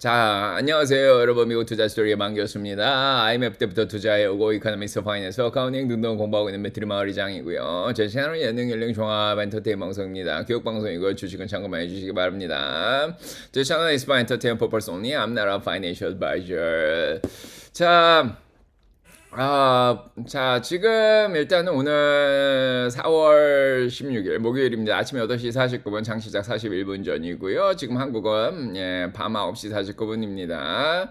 자, 안녕하세요. 여러분. 미국 투자 스토리의 만교수입니다. IMF 때부터 투자해 오고 이코노미스트 파이낸스 어카운팅 등등 공부하고 있는 매트리 마을이장이고요. 제 채널은 예능, 연령, 종합, 엔터테인 방송입니다. 교육 방송이고 주식은 참고만 해주시기 바랍니다. 제 채널 is for entertainment purpose only. I'm not a financial advisor. 자, 지금 일단은 오늘 4월 16일 목요일입니다. 아침 8시 49분, 장시작 41분 전이고요. 지금 한국은 밤 9시 49분입니다.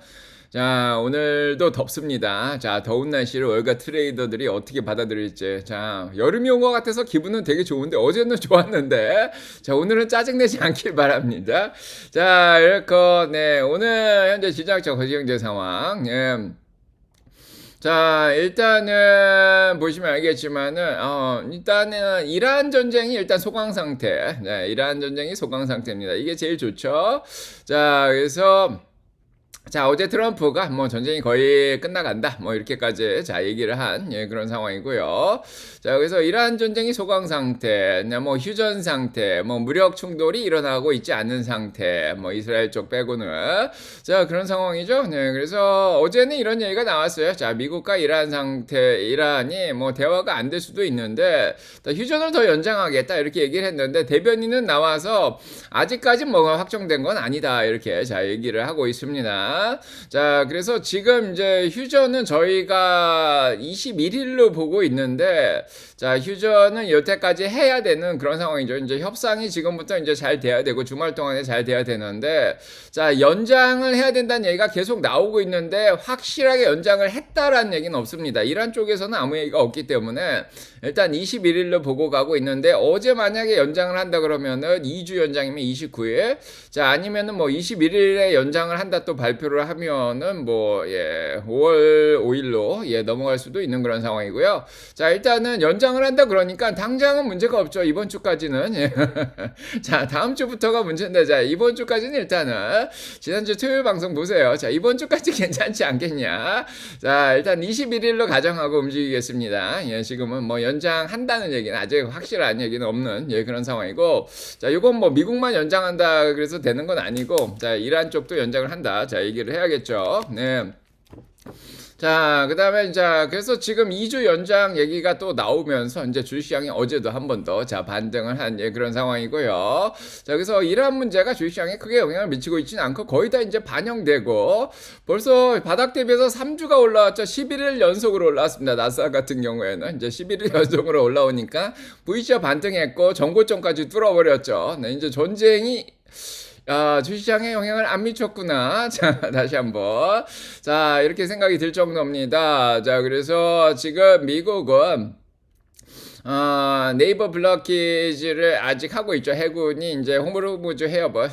자, 오늘도 덥습니다. 자, 더운 날씨를 월가 트레이더들이 어떻게 받아들일지. 자, 여름이 온 것 같아서 기분은 되게 좋은데 어제는 좋았는데, 자, 오늘은 짜증내지 않길 바랍니다. 자, 이렇게 오늘 현재 시장적 거시경제 상황. 자, 일단은 보시면 알겠지만은 일단은 이란 전쟁이 일단 소강 상태. 네, 이란 전쟁이 소강 상태입니다. 이게 제일 좋죠. 자, 그래서 자, 어제 트럼프가 뭐 전쟁이 거의 끝나간다 뭐 이렇게까지 자 얘기를 한 그런 상황이고요. 자, 그래서 이란 전쟁이 소강 상태, 뭐 휴전 상태, 뭐 무력 충돌이 일어나고 있지 않은 상태, 뭐 이스라엘 쪽 빼고는 자 그런 상황이죠. 네, 그래서 어제는 이런 얘기가 나왔어요. 자, 미국과 이란 상태, 이란이 뭐 대화가 안 될 수도 있는데 휴전을 더 연장하겠다 이렇게 얘기를 했는데 대변인은 나와서 아직까지 뭐가 확정된 건 아니다 이렇게 자 얘기를 하고 있습니다. 자, 그래서 지금 이제 휴전은 저희가 21일로 보고 있는데, 자, 휴전은 여태까지 해야 되는 그런 상황이죠. 이제 협상이 지금부터 이제 잘 돼야 되고, 주말 동안에 잘 돼야 되는데, 자, 연장을 해야 된다는 얘기가 계속 나오고 있는데, 확실하게 연장을 했다라는 얘기는 없습니다. 이란 쪽에서는 아무 얘기가 없기 때문에, 일단 21일로 보고 가고 있는데, 어제 만약에 연장을 한다 그러면은 2주 연장이면 29일, 자, 아니면은 뭐 21일에 연장을 한다 또 발표를 하면은 5월 5일로 넘어갈 수도 있는 그런 상황이고요. 자, 일단은 연장을 한다 그러니까 당장은 문제가 없죠. 이번 주까지는. 자, 다음 주부터가 문제인데, 자, 이번 주까지는 일단은 지난주 토요일 방송 보세요. 자, 이번 주까지 괜찮지 않겠냐. 자, 일단 21일로 가정하고 움직이겠습니다. 지금은 뭐 연장한다는 얘기는 아직 확실한 얘기는 없는 그런 상황이고, 자, 이건 뭐 미국만 연장한다 그래서 되는 건 아니고, 자, 이란 쪽도 연장을 한다. 자, 얘기를 해야겠죠. 네. 자, 그 다음에 그래서 지금 2주 연장 얘기가 또 나오면서 이제 주식시장이 어제도 한 번 더 반등을 한 그런 상황이고요. 자, 그래서 이러한 문제가 주식시장에 크게 영향을 미치고 있지는 않고 거의 다 이제 반영되고 벌써 바닥 대비해서 3주가 올라왔죠. 11일 연속으로 올라왔습니다. 나스닥 같은 경우에는 이제 11일 연속으로 올라오니까 V자 반등했고 전고점까지 뚫어버렸죠. 네, 이제 전쟁이 주시장에 영향을 안 미쳤구나. 자, 다시 한번. 자, 이렇게 생각이 들 정도입니다. 자, 그래서 지금 미국은 네이버 블로키지를 아직 하고 있죠. 해군이 이제 호르무즈 해협을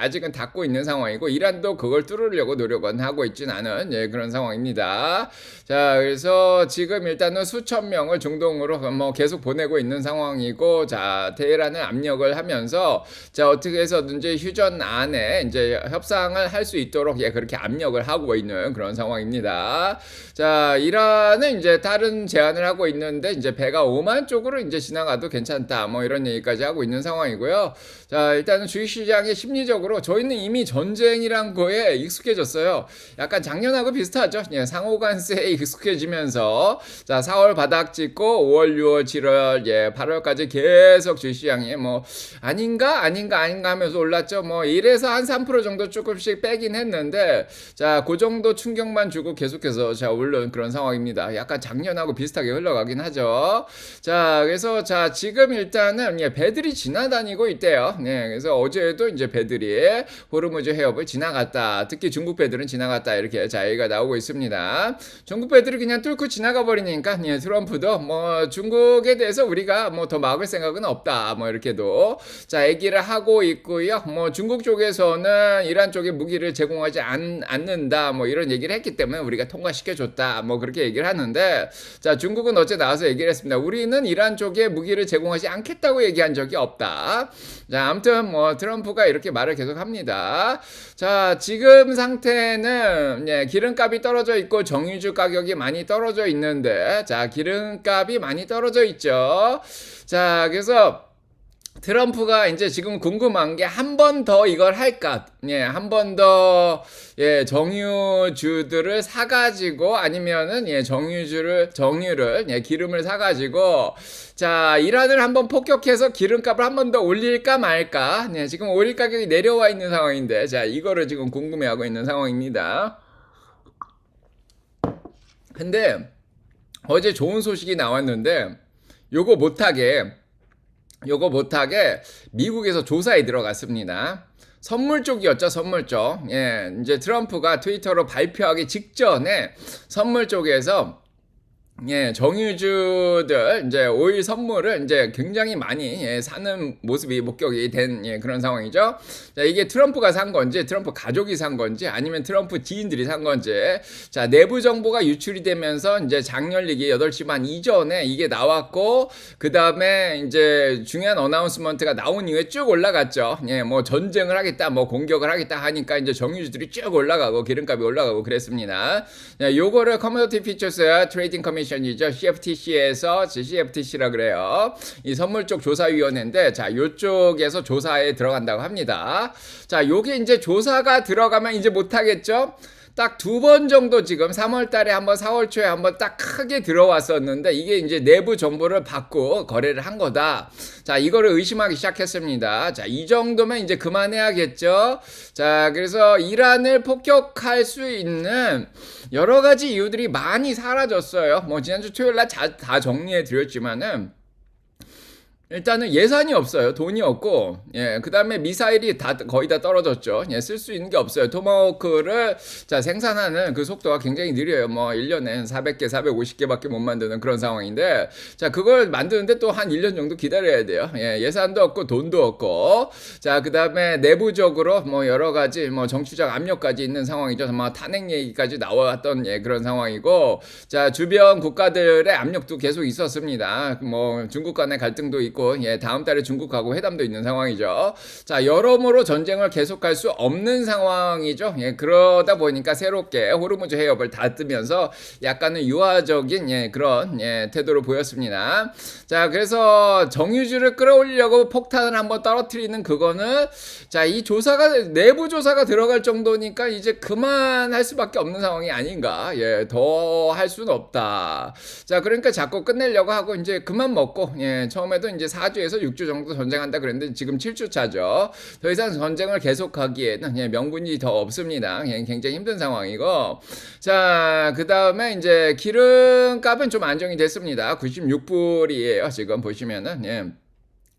아직은 닫고 있는 상황이고 이란도 그걸 뚫으려고 노력은 하고 있진 않은 그런 상황입니다. 자, 그래서 지금 일단은 수천 명을 중동으로 뭐 계속 보내고 있는 상황이고, 자, 테헤란을 압력을 하면서 자, 어떻게 해서든지 휴전 안에 이제 협상을 할 수 있도록 그렇게 압력을 하고 있는 그런 상황입니다. 자, 이란은 이제 다른 제안을 하고 있는데 이제 배가 5만 쪽으로 이제 지나가도 괜찮다 뭐 이런 얘기까지 하고 있는 상황이고요. 자, 일단은 주식시장의 심리적으로 저희는 이미 전쟁이란 거에 익숙해졌어요. 약간 작년하고 비슷하죠. 상호관세에 익숙해지면서 자, 4월 바닥 찍고 5월 6월 7월 8월까지 계속 주식시장이 뭐 아닌가 하면서 올랐죠. 뭐 이래서 한 3% 정도 조금씩 빼긴 했는데, 자, 그 정도 충격만 주고 계속해서 자 오른 그런 상황입니다. 약간 작년하고 비슷하게 흘러가긴 하죠. 자, 그래서 자, 지금 일단은 배들이 지나다니고 있대요. 네, 그래서 어제도 이제 배들이 호르무즈 해협을 지나갔다. 특히 중국 배들은 지나갔다. 이렇게 자 얘기가 나오고 있습니다. 중국 배들이 그냥 뚫고 지나가 버리니까 트럼프도 뭐 중국에 대해서 우리가 뭐 더 막을 생각은 없다. 뭐 이렇게도 자 얘기를 하고 있고요. 뭐 중국 쪽에서는 이란 쪽에 무기를 제공하지 않는다. 뭐 이런 얘기를 했기 때문에 우리가 통과시켜 줬다. 뭐 그렇게 얘기를 하는데, 자, 중국은 어제 나와서 얘기를 했습니다. 우리는 이란 쪽에 무기를 제공하지 않겠다고 얘기한 적이 없다. 자, 아무튼 뭐 트럼프가 이렇게 말을 계속 합니다. 자, 지금 상태는 기름값이 떨어져 있고 정유주 가격이 많이 떨어져 있는데, 자, 기름값이 많이 떨어져 있죠. 자, 그래서 트럼프가 이제 지금 궁금한 게 한 번 더 이걸 할까? 예, 한 번 더, 예, 정유주들을 사가지고 아니면은, 예, 정유를, 예, 기름을 사가지고, 자, 이란을 한번 폭격해서 기름값을 한 번 더 올릴까 말까? 예, 지금 오일 가격이 내려와 있는 상황인데, 자, 이거를 지금 궁금해하고 있는 상황입니다. 근데, 어제 좋은 소식이 나왔는데, 요거 못하게, 미국에서 조사에 들어갔습니다. 선물 쪽이었죠, 선물 쪽. 예, 이제 트럼프가 트위터로 발표하기 직전에 선물 쪽에서 예, 정유주들 이제 오일 선물을 이제 굉장히 많이 예, 사는 모습이 목격이 된 예, 그런 상황이죠. 자, 이게 트럼프가 산 건지, 트럼프 가족이 산 건지, 아니면 트럼프 지인들이 산 건지. 자, 내부 정보가 유출이 되면서 이제 장열리기 8시 반 이전에 이게 나왔고, 그 다음에 이제 중요한 어나운스먼트가 나온 이후에 쭉 올라갔죠. 예, 뭐 전쟁을 하겠다, 뭐 공격을 하겠다 하니까 이제 정유주들이 쭉 올라가고 기름값이 올라가고 그랬습니다. 자, 요거를 커머디티 피처스 트레이딩 커미션이죠. CFTC에서 CFTC라 그래요. 이 선물 쪽 조사위원회인데, 자, 요쪽에서 조사에 들어간다고 합니다. 자, 요게 이제 조사가 들어가면 이제 못하겠죠? 딱 2번 정도 지금 3월 달에 한번 4월 초에 한번 딱 크게 들어왔었는데 이게 이제 내부 정보를 받고 거래를 한 거다. 자, 이거를 의심하기 시작했습니다. 자, 이 정도면 이제 그만해야겠죠. 자, 그래서 이란을 폭격할 수 있는 여러 가지 이유들이 많이 사라졌어요. 뭐 지난주 토요일 날 다 정리해 드렸지만은 일단은 예산이 없어요. 돈이 없고, 예, 그 다음에 미사일이 거의 다 떨어졌죠. 예, 쓸 수 있는 게 없어요. 토마호크를, 자, 생산하는 그 속도가 굉장히 느려요. 뭐, 1년에 400개, 450개밖에 못 만드는 그런 상황인데, 자, 그걸 만드는데 또 한 1년 정도 기다려야 돼요. 예, 예산도 없고, 돈도 없고, 자, 그 다음에 내부적으로 뭐, 여러 가지, 뭐, 정치적 압력까지 있는 상황이죠. 뭐, 탄핵 얘기까지 나왔던, 예, 그런 상황이고, 자, 주변 국가들의 압력도 계속 있었습니다. 뭐, 중국 간의 갈등도 있고, 예, 다음 달에 중국하고 회담도 있는 상황이죠. 자, 여러모로 전쟁을 계속할 수 없는 상황이죠. 예, 그러다 보니까 새롭게 호르무즈 해협을 닫으면서 약간은 유화적인 예, 그런 예, 태도를 보였습니다. 자, 그래서 정유주를 끌어올리려고 폭탄을 한번 떨어뜨리는 그거는 자, 이 조사가 내부 조사가 들어갈 정도니까 이제 그만할 수밖에 없는 상황이 아닌가. 예, 더 할 수는 없다. 자, 그러니까 자꾸 끝내려고 하고 이제 그만 먹고 예, 처음에도 이제 4주에서 6주 정도 전쟁한다 그랬는데 지금 7주 차죠. 더 이상 전쟁을 계속하기에는 예, 명분이 더 없습니다. 예, 굉장히 힘든 상황이고, 자, 그 다음에 이제 기름값은 좀 안정이 됐습니다. 96불이에요. 지금 보시면은 예.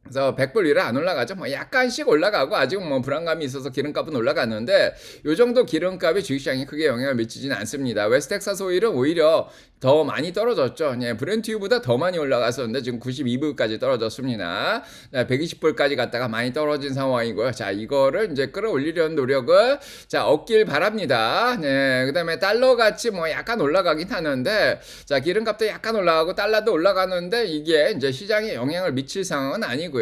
그래서 100불 위로 안 올라가죠. 뭐 약간씩 올라가고 아직은 뭐 불안감이 있어서 기름값은 올라가는데 요 정도 기름값이 주식시장에 크게 영향을 미치지는 않습니다. 웨스텍사스 오일은 오히려 더 많이 떨어졌죠. 예, 브렌트유보다 더 많이 올라갔었는데 지금 92불까지 떨어졌습니다. 120불까지 갔다가 많이 떨어진 상황이고요. 자, 이거를 이제 끌어올리려는 노력을 자, 얻길 바랍니다. 예, 그다음에 달러 같이 뭐 약간 올라가긴 하는데 자, 기름값도 약간 올라가고 달러도 올라가는데 이게 이제 시장에 영향을 미칠 상황은 아니고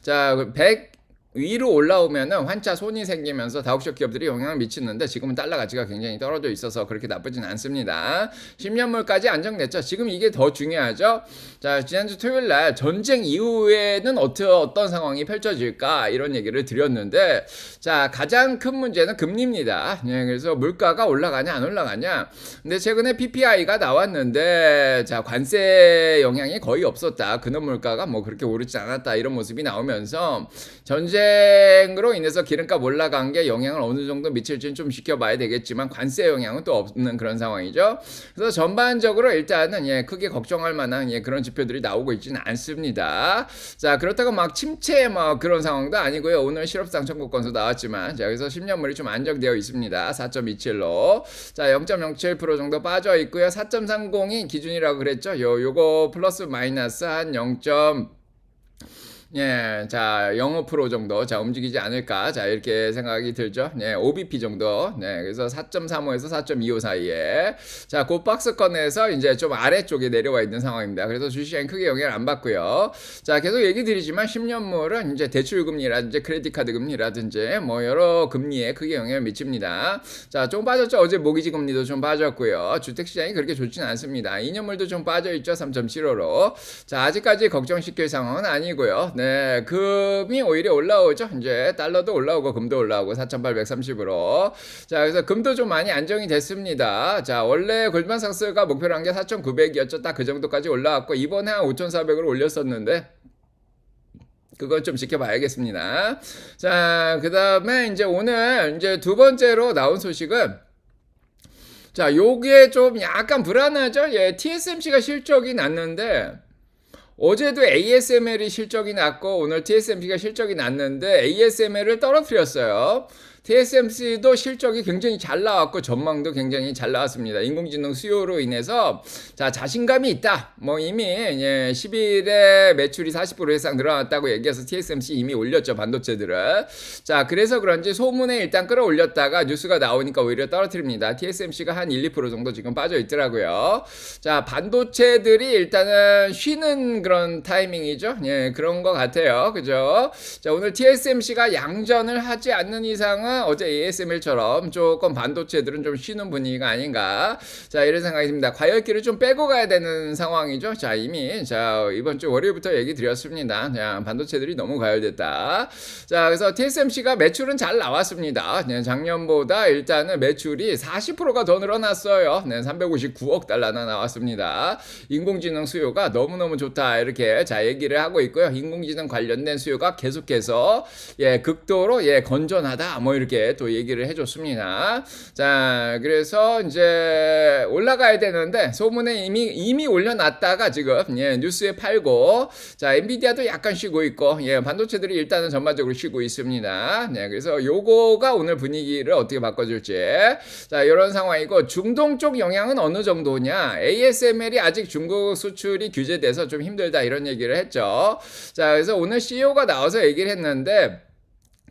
자, 100 위로 올라오면은 환차 손이 생기면서 다옥쇼 기업들이 영향을 미치는데 지금은 달러 가치가 굉장히 떨어져 있어서 그렇게 나쁘진 않습니다. 10년물까지 안정됐죠. 지금 이게 더 중요하죠. 자, 지난주 토요일 날 전쟁 이후에는 어떤 상황이 펼쳐질까 이런 얘기를 드렸는데 자, 가장 큰 문제는 금리입니다. 예, 그래서 물가가 올라가냐 안 올라가냐. 근데 최근에 PPI가 나왔는데 자, 관세 영향이 거의 없었다. 근원 물가가 뭐 그렇게 오르지 않았다. 이런 모습이 나오면서 전쟁으로 인해서 기름값 올라간 게 영향을 어느 정도 미칠지는 좀 지켜봐야 되겠지만 관세 영향은 또 없는 그런 상황이죠. 그래서 전반적으로 일단은 예, 크게 걱정할 만한 예, 그런 지표들이 나오고 있지는 않습니다. 자, 그렇다고 막 침체 뭐 그런 상황도 아니고요. 오늘 실업상 청구 건수 나왔지만 자, 그래서 10년물이 좀 안정되어 있습니다. 4.27로 자, 0.07% 정도 빠져 있고요. 4.30이 기준이라고 그랬죠. 요거 플러스 마이너스 한 0. 예, 자, 0.5% 정도, 자, 움직이지 않을까, 자, 이렇게 생각이 들죠. 예, OBP 정도, 네, 그래서 4.35에서 4.25 사이에, 자, 그 박스권에서 이제 좀 아래쪽에 내려와 있는 상황입니다. 그래서 주식시장이 크게 영향을 안 받고요. 자, 계속 얘기 드리지만 10년물은 이제 대출금리라든지 크레딧카드 금리라든지 뭐 여러 금리에 크게 영향을 미칩니다. 자, 좀 빠졌죠. 어제 모기지 금리도 좀 빠졌고요. 주택시장이 그렇게 좋지는 않습니다. 2년물도 좀 빠져있죠. 3.75로. 자, 아직까지 걱정시킬 상황은 아니고요. 네. 네, 금이 오히려 올라오죠. 이제 달러도 올라오고 금도 올라오고 4,830으로. 자, 그래서 금도 좀 많이 안정이 됐습니다. 자, 원래 골드만삭스가 목표로 한 게 4,900이었죠. 딱 그 정도까지 올라왔고 이번에 한 5,400으로 올렸었는데 그건 좀 지켜봐야겠습니다. 자, 그 다음에 이제 오늘 이제 두 번째로 나온 소식은 자, 요게 좀 약간 불안하죠? 예, TSMC가 실적이 났는데 어제도 ASML이 실적이 났고 오늘 TSMC가 실적이 났는데 ASML을 떨어뜨렸어요. TSMC도 실적이 굉장히 잘 나왔고 전망도 굉장히 잘 나왔습니다. 인공지능 수요로 인해서 자 자신감이 있다. 뭐 이미 10일에 매출이 40% 이상 늘어났다고 얘기해서 TSMC 이미 올렸죠 반도체들을. 자 그래서 그런지 소문에 일단 끌어올렸다가 뉴스가 나오니까 오히려 떨어뜨립니다. TSMC가 한 1, 2% 정도 지금 빠져 있더라고요. 자 반도체들이 일단은 쉬는 그런 타이밍이죠. 예 그런 것 같아요. 그죠? 자 오늘 TSMC가 양전을 하지 않는 이상은 어제 ASML처럼 조금 반도체들은 좀 쉬는 분위기가 아닌가. 자, 이런 생각이 듭니다. 과열기를 좀 빼고 가야 되는 상황이죠. 자, 이미, 자, 이번 주 월요일부터 얘기 드렸습니다. 그냥 반도체들이 너무 과열됐다. 자, 그래서 TSMC가 매출은 잘 나왔습니다. 네, 작년보다 일단은 매출이 40%가 더 늘어났어요. 네, 359억 달러나 나왔습니다. 인공지능 수요가 너무너무 좋다. 이렇게 자, 얘기를 하고 있고요. 인공지능 관련된 수요가 계속해서 극도로 건전하다. 뭐 이렇게 또 얘기를 해줬습니다. 자, 그래서 이제 올라가야 되는데 소문에 이미 올려놨다가 지금 뉴스에 팔고 자, 엔비디아도 약간 쉬고 있고 반도체들이 일단은 전반적으로 쉬고 있습니다. 네, 그래서 요거가 오늘 분위기를 어떻게 바꿔줄지 자, 이런 상황이고 중동 쪽 영향은 어느 정도냐? ASML이 아직 중국 수출이 규제돼서 좀 힘들다 이런 얘기를 했죠. 자, 그래서 오늘 CEO가 나와서 얘기를 했는데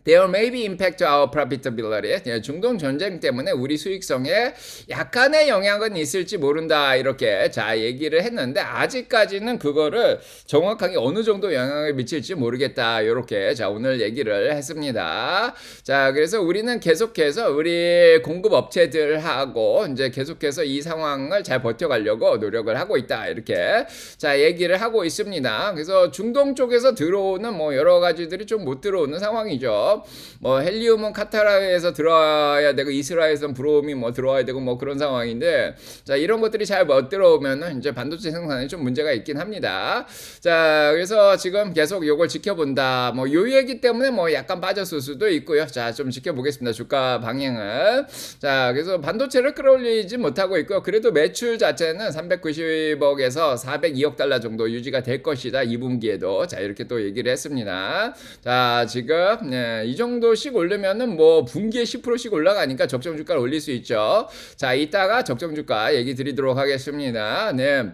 There may be impact to our profitability. 중동 전쟁 때문에 우리 수익성에 약간의 영향은 있을지 모른다. 이렇게 자 얘기를 했는데 아직까지는 그거를 정확하게 어느 정도 영향을 미칠지 모르겠다. 이렇게 자 오늘 얘기를 했습니다. 자 그래서 우리는 계속해서 우리 공급 업체들하고 이제 계속해서 이 상황을 잘 버텨가려고 노력을 하고 있다. 이렇게 자 얘기를 하고 있습니다. 그래서 중동 쪽에서 들어오는 뭐 여러 가지들이 좀 못 들어오는 상황이죠. 뭐 헬리움은 카타르에서 들어와야 되고 이스라엘에서는 브롬이 뭐 들어와야 되고 뭐 그런 상황인데 자 이런 것들이 잘 못 들어오면은 이제 반도체 생산에 좀 문제가 있긴 합니다. 자 그래서 지금 계속 요걸 지켜본다. 뭐 요 얘기 때문에 뭐 약간 빠졌을 수도 있고요. 자 좀 지켜보겠습니다. 주가 방향은 자 그래서 반도체를 끌어올리지 못하고 있고요. 그래도 매출 자체는 390억에서 402억 달러 정도 유지가 될 것이다. 2분기에도 자 이렇게 또 얘기를 했습니다. 자 지금 이 정도씩 오르면은 뭐 분기에 10%씩 올라가니까 적정 주가를 올릴 수 있죠. 자, 이따가 적정 주가 얘기 드리도록 하겠습니다. 네.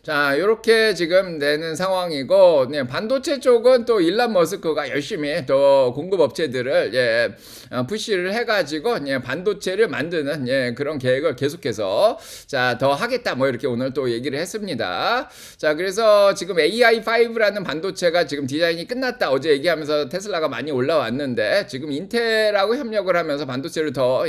자, 요렇게 지금 되는 상황이고, 반도체 쪽은 또 일론 머스크가 열심히 또 공급업체들을, 푸시를 해가지고, 반도체를 만드는, 그런 계획을 계속해서, 자, 더 하겠다, 뭐 이렇게 오늘 또 얘기를 했습니다. 자, 그래서 지금 AI5라는 반도체가 지금 디자인이 끝났다. 어제 얘기하면서 테슬라가 많이 올라왔는데, 지금 인텔하고 협력을 하면서 반도체를 더,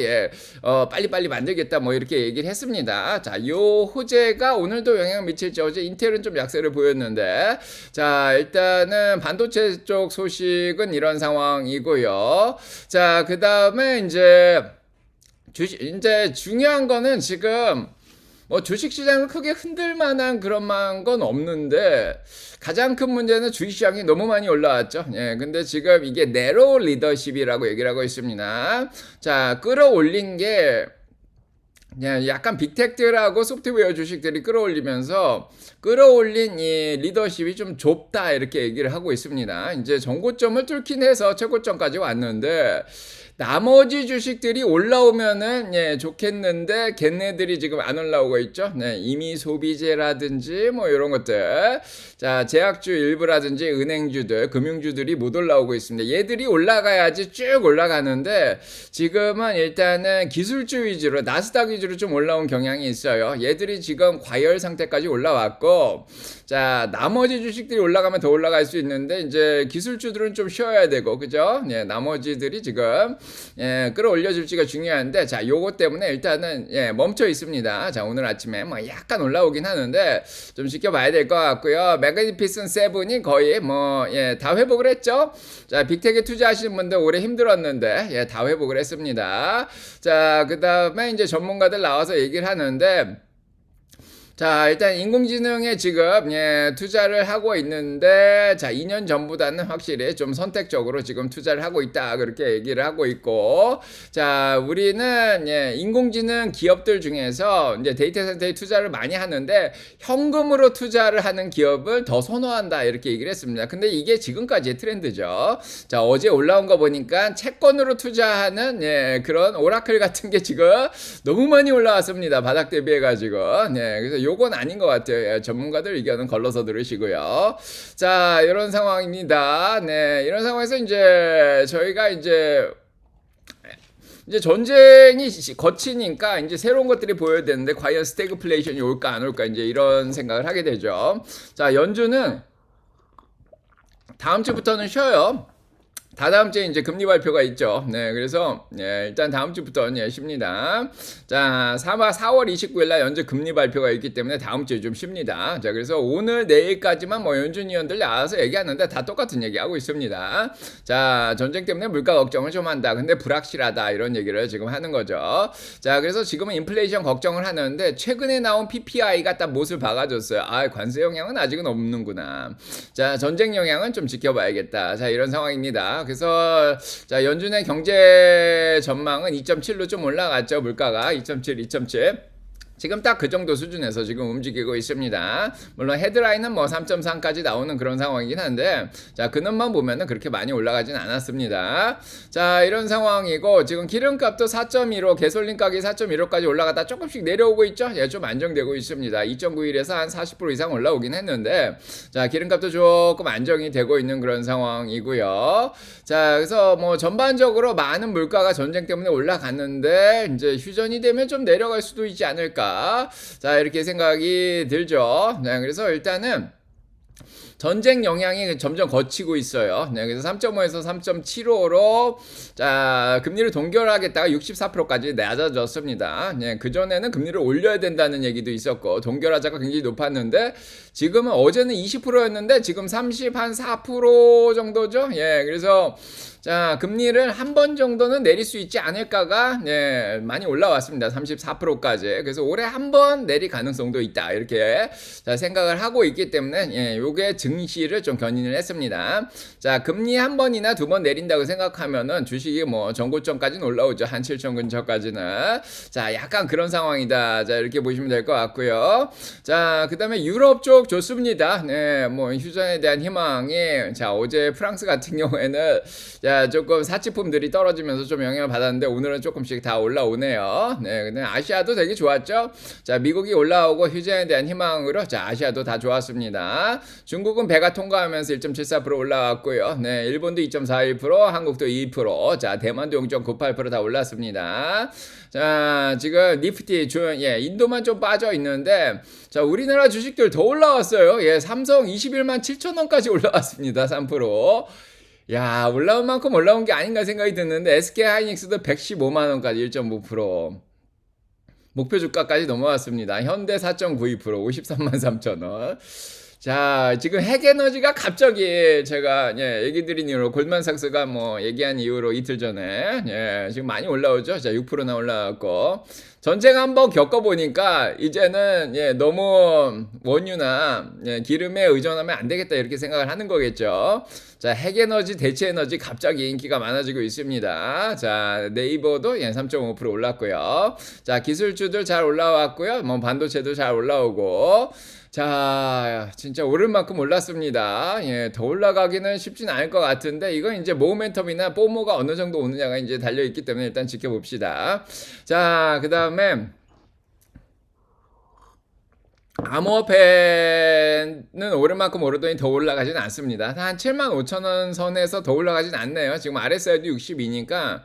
빨리빨리 만들겠다, 뭐 이렇게 얘기를 했습니다. 자, 요 호재가 오늘도 영향을 미칠지 어제 인텔은 좀 약세를 보였는데 자 일단은 반도체 쪽 소식은 이런 상황이고요. 자 그 다음에 이제 중요한 거는 지금 뭐 주식시장을 크게 흔들만한 그런 건 없는데 가장 큰 문제는 주식시장이 너무 많이 올라왔죠. 근데 지금 이게 내로 리더십이라고 얘기를 하고 있습니다. 자 끌어올린 게 약간 빅텍들하고 소프트웨어 주식들이 끌어올리면서 끌어올린 이 리더십이 좀 좁다 이렇게 얘기를 하고 있습니다. 이제 정고점을 뚫긴 해서 최고점까지 왔는데 나머지 주식들이 올라오면은 좋겠는데 걔네들이 지금 안 올라오고 있죠. 이미 소비재라든지 뭐 이런 것들 자 제약주 일부라든지 은행주들 금융주들이 못 올라오고 있습니다. 얘들이 올라가야지 쭉 올라가는데 지금은 일단은 기술주 위주로 나스닥 위주로 좀 올라온 경향이 있어요. 얘들이 지금 과열 상태까지 올라왔고 자 나머지 주식들이 올라가면 더 올라갈 수 있는데 이제 기술주들은 좀 쉬어야 되고 그죠? 나머지들이 지금 끌어올려 줄지가 중요한데, 자, 요거 때문에 일단은 멈춰 있습니다. 자, 오늘 아침에 뭐 약간 올라오긴 하는데 좀 지켜봐야 될 것 같고요. 매그니피슨 세븐이 거의 다 회복을 했죠. 자, 빅텍에 투자하시는 분들 올해 힘들었는데 다 회복을 했습니다. 자, 그다음에 이제 전문가들 나와서 얘기를 하는데, 자, 일단 인공지능에 지금 투자를 하고 있는데, 자, 2년 전보다는 확실히 좀 선택적으로 지금 투자를 하고 있다, 그렇게 얘기를 하고 있고, 자, 우리는 인공지능 기업들 중에서 이제 데이터 센터에 투자를 많이 하는데 현금으로 투자를 하는 기업을 더 선호한다, 이렇게 얘기를 했습니다. 근데 이게 지금까지의 트렌드죠. 자, 어제 올라온 거 보니까 채권으로 투자하는 그런 오라클 같은 게 지금 너무 많이 올라왔습니다. 바닥 대비해 가지고. 그래서 요건 아닌 것 같아요. 전문가들 의견은 걸러서 들으시고요. 자, 이런 상황입니다. 이런 상황에서 이제 저희가 이제 전쟁이 거치니까 이제 새로운 것들이 보여야 되는데, 과연 스태그플레이션이 올까 안 올까, 이제 이런 생각을 하게 되죠. 자, 연준은 다음 주부터는 쉬어요. 다다음 주에 이제 금리 발표가 있죠. 그래서 일단 다음 주부터는 쉽니다. 자, 4월 29일 날 연준 금리 발표가 있기 때문에 다음 주에 좀 쉽니다. 자, 그래서 오늘 내일까지만 연준 위원들 나와서 얘기하는데 다 똑같은 얘기 하고 있습니다. 자, 전쟁 때문에 물가 걱정을 좀 한다. 근데 불확실하다, 이런 얘기를 지금 하는 거죠. 자, 그래서 지금은 인플레이션 걱정을 하는데 최근에 나온 PPI가 딱 못을 박아줬어요. 아, 관세 영향은 아직은 없는구나. 자, 전쟁 영향은 좀 지켜봐야겠다. 자, 이런 상황입니다. 그래서 자, 연준의 경제 전망은 2.7로 좀 올라갔죠. 물가가 2.7, 2.7. 지금 딱 그 정도 수준에서 지금 움직이고 있습니다. 물론 헤드라인은 3.3까지 나오는 그런 상황이긴 한데, 자, 근원만 보면은 그렇게 많이 올라가진 않았습니다. 자, 이런 상황이고, 지금 기름값도 4.15, 개솔린 가격이 4.15까지 올라갔다 조금씩 내려오고 있죠. 좀 안정되고 있습니다. 2.91에서 한 40% 이상 올라오긴 했는데, 자, 기름값도 조금 안정이 되고 있는 그런 상황이고요. 자, 그래서 전반적으로 많은 물가가 전쟁 때문에 올라갔는데, 이제 휴전이 되면 좀 내려갈 수도 있지 않을까. 자, 이렇게 생각이 들죠. 그래서 일단은 전쟁 영향이 점점 거치고 있어요. 그래서 3.5에서 3.75로 자, 금리를 동결하겠다가 64%까지 낮아졌습니다. 그전에는 금리를 올려야 된다는 얘기도 있었고, 동결하자가 굉장히 높았는데, 지금은 어제는 20%였는데 지금 4% 정도죠. 그래서 자, 금리를 한 번 정도는 내릴 수 있지 않을까가 많이 올라왔습니다. 34%까지. 그래서 올해 한 번 내릴 가능성도 있다, 이렇게 자, 생각을 하고 있기 때문에 요게 증시를 좀 견인을 했습니다. 자, 금리 한 번이나 두 번 내린다고 생각하면은 주식이 전고점까지는 올라오죠. 한 7천 근처까지는. 자, 약간 그런 상황이다. 자, 이렇게 보시면 될 것 같고요. 자, 그다음에 유럽 쪽 좋습니다. 휴전에 대한 희망이, 자, 어제 프랑스 같은 경우에는 자, 조금 사치품들이 떨어지면서 좀 영향을 받았는데 오늘은 조금씩 다 올라오네요. 근데 아시아도 되게 좋았죠. 자, 미국이 올라오고 휴전에 대한 희망으로, 자, 아시아도 다 좋았습니다. 중국은 배가 통과하면서 1.74% 올라왔고요. 일본도 2.41%, 한국도 2%, 자, 대만도 0.98%다 올랐습니다. 자, 지금 니프티 인도만 좀 빠져 있는데, 자, 우리나라 주식들 더 올라왔어요. 삼성 21만 7천 원까지 올라왔습니다. 3%. 야, 올라온 만큼 올라온 게 아닌가 생각이 드는데, SK 하이닉스도 115만 원까지 1.5%. 목표 주가까지 넘어왔습니다. 현대 4.92%, 53만 3천 원. 자, 지금 핵에너지가 갑자기 제가 얘기 드린 이후로 골드만삭스가 얘기한 이후로 이틀 전에 지금 많이 올라오죠. 자, 6%나 올라왔고, 전쟁 한번 겪어보니까 이제는 너무 원유나 기름에 의존하면 안 되겠다, 이렇게 생각을 하는 거겠죠. 자, 핵에너지, 대체에너지 갑자기 인기가 많아지고 있습니다. 자, 네이버도 3.5% 올랐고요. 자, 기술주들 잘 올라왔고요. 반도체도 잘 올라오고. 자, 진짜 오를 만큼 올랐습니다. 더 올라가기는 쉽진 않을 것 같은데, 이건 이제 모멘텀이나 뽀모가 어느 정도 오느냐가 이제 달려있기 때문에 일단 지켜봅시다. 자, 그 다음에 암호화폐는 오를만큼 오르더니 더 올라가진 않습니다. 한 75,000원 선에서 더 올라가진 않네요. 지금 RSI도 62니까